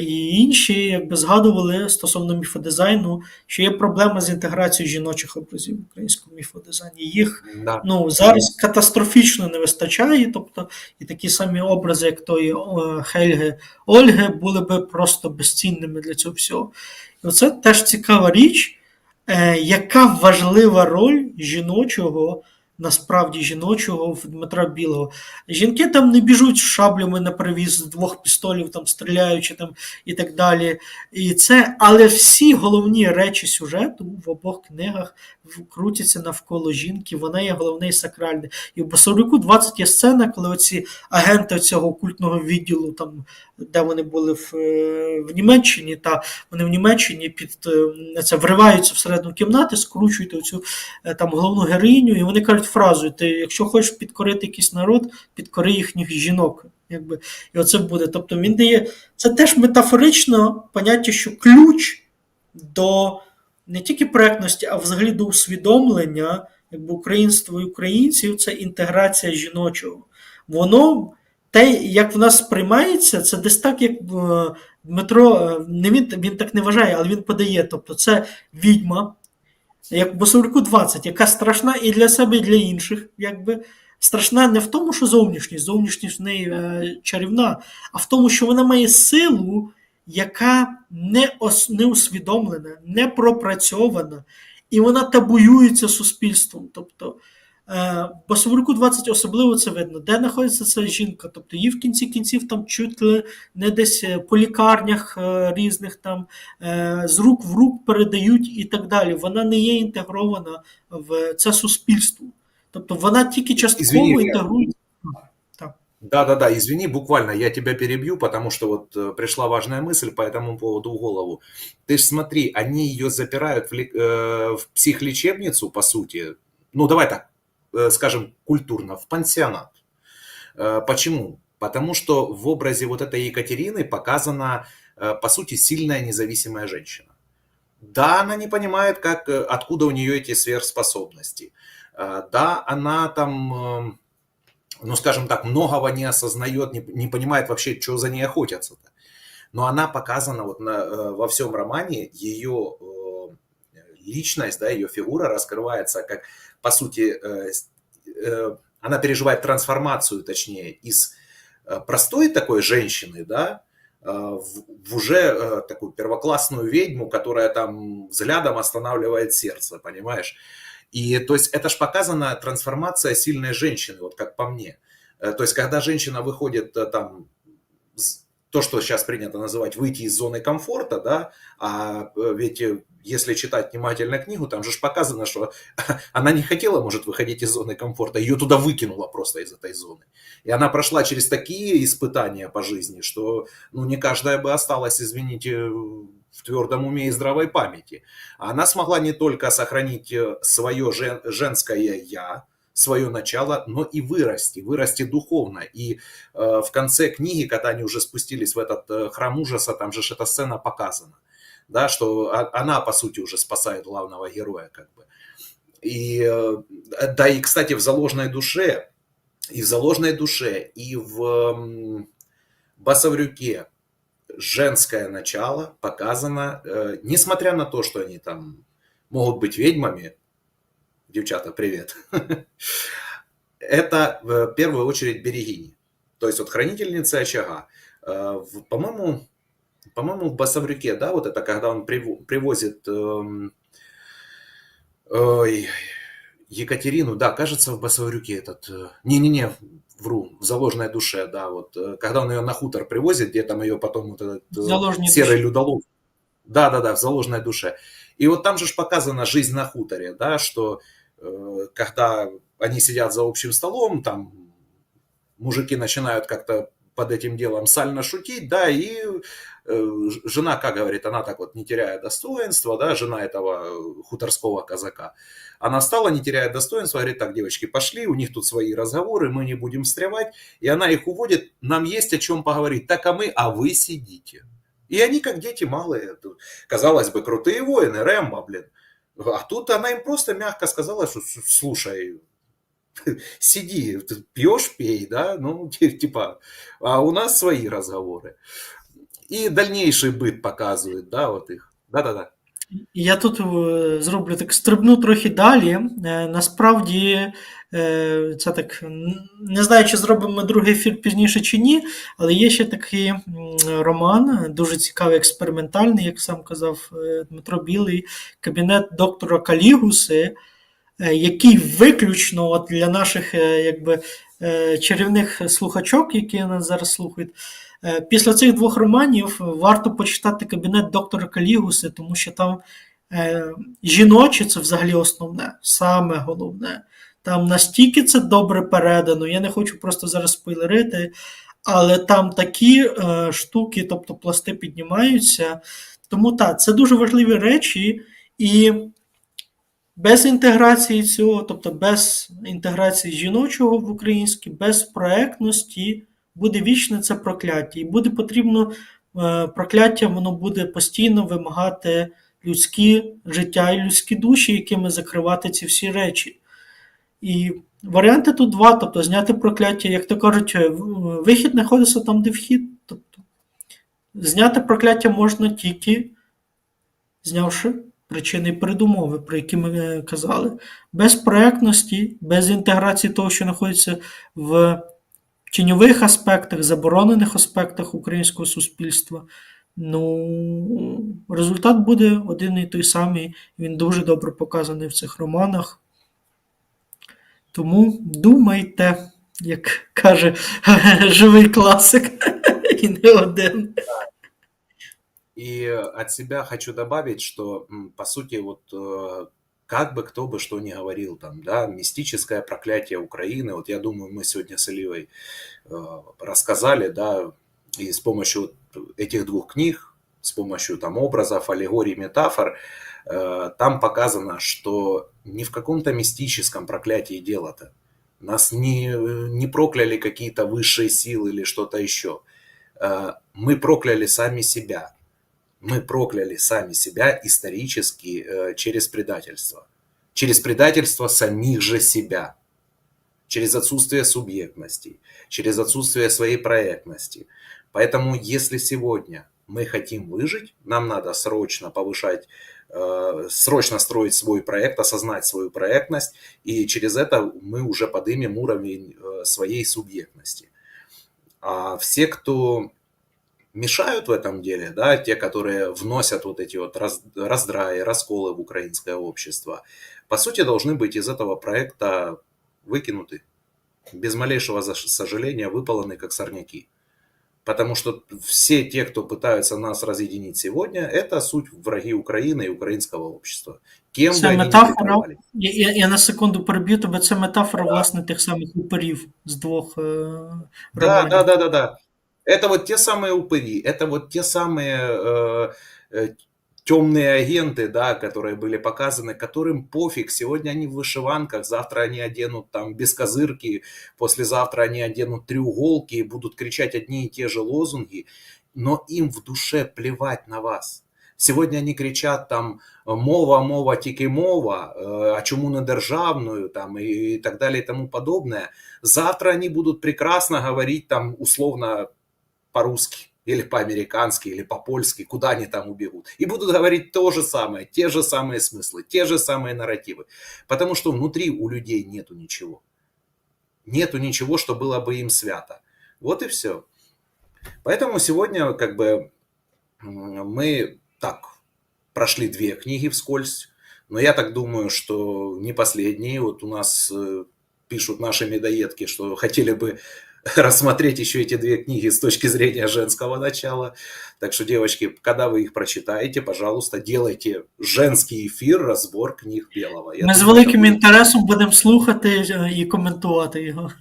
і інші якби згадували стосовно міфодизайну, що є проблема з інтеграцією жіночих образів в українському міфодизайні. Їх Да. зараз катастрофічно не вистачає, тобто і такі самі образи, як тої Хельги Ольги, були би просто безцінними для цього всього. І оце теж цікава річ, яка важлива роль жіночого, насправді жіночого в Дмитра Білого. Жінки там не біжуть шаблями на привіз з двох пістолів, там стріляючи там і так далі. Але всі головні речі сюжету в обох книгах крутяться навколо жінки, вона є головне і сакральне. І в Басаврюку 20 є сцена, коли оці агенти цього окультного відділу, там, де вони були в Німеччині, та вони в Німеччині вриваються всередину кімнати, скручують оцю там головну героїню, і вони кажуть фразу: ти, якщо хочеш підкорити якийсь народ, підкори їхніх жінок. Якби. І оце буде. Тобто він дає, це теж метафорично поняття, що ключ до не тільки проектності, а взагалі до усвідомлення якби, українства і українців, це інтеграція жіночого. Воно, те, як в нас сприймається, це десь так, як Дмитро, не він так не вважає, але він подає. Тобто це відьма, як в Басаврюку 20, яка страшна і для себе, і для інших. Якби. Страшна не в тому, що зовнішність в неї чарівна, а в тому, що вона має силу, яка не усвідомлена, не пропрацьована, і вона табуюється суспільством. Тобто в Басаврюку 20 особливо це видно, де знаходиться ця жінка. Тобто її в кінці кінців там чуть ли не десь по лікарнях різних там з рук в рук передають і так далі. Вона не є інтегрована в це суспільство. Тобто вона тільки частково інтегрується. Да, извини, буквально я тебя перебью, потому что вот пришла важная мысль по этому поводу в голову. Ты ж смотри, они ее запирают в психлечебницу, по сути, ну давай так, скажем, культурно, в пансионат. Почему? Потому что в образе вот этой Екатерины показана, по сути, сильная независимая женщина. Да, она не понимает, откуда у нее эти сверхспособности. Да, она там, ну скажем так, многого не осознает, не понимает вообще, что за ней охотятся-то. Но она показана вот во всем романе, ее личность, да, ее фигура раскрывается как, по сути, она переживает трансформацию, точнее, из простой такой женщины, да, в уже такую первоклассную ведьму, которая там взглядом останавливает сердце, понимаешь? И то есть это ж показана трансформация сильной женщины, вот как по мне. То есть когда женщина выходит там, то, что сейчас принято называть выйти из зоны комфорта, да, а ведь если читать внимательно книгу, там же ж показано, что она не хотела, может, выходить из зоны комфорта, ее туда выкинуло просто из этой зоны. И она прошла через такие испытания по жизни, что ну, не каждая бы осталась, извините, в твердом уме и здравой памяти. Она смогла не только сохранить свое женское «я», свое начало, но и вырасти духовно. И в конце книги, когда они уже спустились в этот храм ужаса, там же эта сцена показана, да, что она, по сути, уже спасает главного героя, как бы. И, да, и, кстати, в «Заложной душе», и в «Басаврюке» женское начало показано, несмотря на то, что они там могут быть ведьмами, девчата, привет, это в первую очередь берегини, то есть вот хранительницы очага. По-моему, в «Басаврюке», да, вот это когда он привозит Екатерину, да, кажется, в «Басаврюке» этот, не-не-не, вру, в «Заложной душе», да, вот, когда он ее на хутор привозит, где там ее потом вот этот серый людолов. Да-да-да, в «Заложенной душе». И вот там же ж показана жизнь на хуторе, да, что когда они сидят за общим столом, там мужики начинают как-то под этим делом сально шутить, да, и жена, как говорит, она так вот, не теряя достоинства, да, жена этого хуторского казака, она встала, не теряя достоинства, говорит: так, девочки, пошли, у них тут свои разговоры, мы не будем встревать, и она их уводит, нам есть о чем поговорить, так, а вы сидите. И они, как дети малые, казалось бы, крутые воины, Рэмбо, блин. А тут она им просто мягко сказала, что слушай, сиди, ты пьешь, пей, да, ну, типа, а у нас свои разговоры. І дальнейший быт показують, да, от їх. Да-да-да. Я тут зроблю так, стрибну трохи далі. Насправді, це так, не знаю, чи зробимо ми другий ефір пізніше чи ні, але є ще такий роман, дуже цікавий, експериментальний, як сам казав Дмитро Білий, «Кабінет доктора Калігуси», який виключно от для наших якби, чарівних слухачок, які нас зараз слухають, після цих двох романів варто почитати «Кабінет доктора Калігуси», тому що там жіноче це взагалі основне, саме головне. Там настільки це добре передано, я не хочу просто зараз спойлерити, але там такі штуки, тобто пласти піднімаються. Тому так, це дуже важливі речі, і без інтеграції цього, тобто без інтеграції жіночого в українське, без проектності, буде вічне це прокляття. І буде потрібно прокляття, воно буде постійно вимагати людські життя і людські душі, якими закривати ці всі речі. І варіанти тут два, тобто зняти прокляття, як то кажуть, вихід знаходиться там, де вхід. Тобто, зняти прокляття можна тільки знявши причини і передумови, про які ми казали. Без проектності, без інтеграції того, що знаходиться в тіньових аспектах, заборонених аспектах українського суспільства, ну, результат буде один і той самий. Він дуже добре показаний в цих романах. Тому думайте, як каже живий класик, і не один. И от себя хочу добавить, что, по сути, вот как бы кто бы что ни говорил, там, да, мистическое проклятие Украины, вот я думаю, мы сегодня с Ильей рассказали, да, и с помощью этих двух книг, с помощью там образов, аллегорий, метафор, там показано, что не в каком-то мистическом проклятии дело-то. Нас не прокляли какие-то высшие силы или что-то еще. Мы прокляли сами себя. Мы прокляли сами себя исторически через предательство. Через предательство самих же себя. Через отсутствие субъектности. Через отсутствие своей проектности. Поэтому если сегодня мы хотим выжить, нам надо срочно повышать, срочно строить свой проект, осознать свою проектность, и через это мы уже поднимем уровень своей субъектности. А все, кто мешают в этом деле, да, те, которые вносят вот эти вот раздраи, расколы в украинское общество, по сути, должны быть из этого проекта выкинуты, без малейшего сожаления выпаланы как сорняки. Потому что все те, кто пытаются нас разъединить сегодня, это суть враги Украины и украинского общества. Кем бы Це они ни метафора, прикрывали. я на секунду переб'ю тебе, це метафора, Да. власне, тих самих упорів з двох Да, романів. да. Это вот те самые упыри, это вот те самые темные агенты, да, которые были показаны, которым пофиг, сегодня они в вышиванках, завтра они оденут там бескозырки, послезавтра они оденут треуголки и будут кричать одни и те же лозунги, но им в душе плевать на вас. Сегодня они кричат там мова, тільки мова, а чому не державною там и так далее и тому подобное. Завтра они будут прекрасно говорить там условно по-русски, или по-американски, или по-польски, куда они там убегут. И будут говорить то же самое, те же самые смыслы, те же самые нарративы. Потому что внутри у людей нету ничего. Нету ничего, что было бы им свято. Вот и все. Поэтому сегодня как бы мы так прошли две книги вскользь, но я так думаю, что не последние. Вот у нас пишут наши медоедки, что хотели бы рассмотреть еще эти две книги с точки зрения женского начала. Так что, девочки, когда вы их прочитаете, пожалуйста, делайте женский эфир, разбор книг Белого. Я Ми з думаю, это великим будет... інтересом будемо слухати і коментувати його.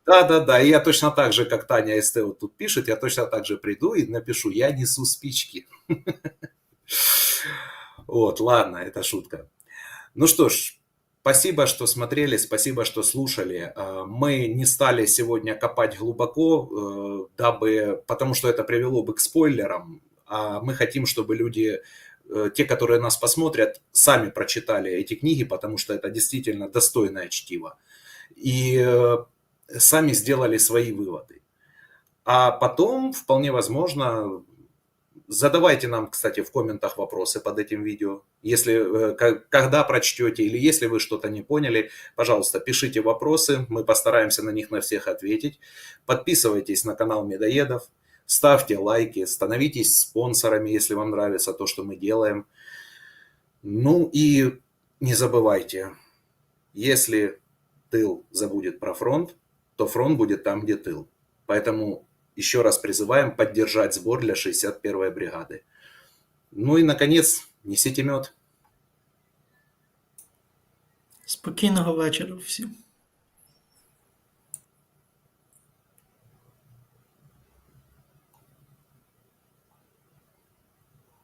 Да-да-да, и я точно так же, как Таня СТ вот тут пишет, я точно так же приду и напишу: «Я несу спички». Вот, ладно, это шутка. Ну что ж, спасибо, что смотрели, спасибо, что слушали. Мы не стали сегодня копать глубоко, потому что это привело бы к спойлерам. А мы хотим, чтобы люди, те, которые нас посмотрят, сами прочитали эти книги, потому что это действительно достойное чтиво. И сами сделали свои выводы. А потом, вполне возможно, задавайте нам, кстати, в комментах вопросы под этим видео. Если, когда прочтете или если вы что-то не поняли, пожалуйста, пишите вопросы, мы постараемся на них на всех ответить. Подписывайтесь на канал Медоедов, ставьте лайки, становитесь спонсорами, если вам нравится то, что мы делаем. Ну и не забывайте, если тыл забудет про фронт, то фронт будет там, где тыл. Поэтому еще раз призываем поддержать сбор для 61-й бригады. Ну и, наконец, несите мед. Спокійного вечора всім.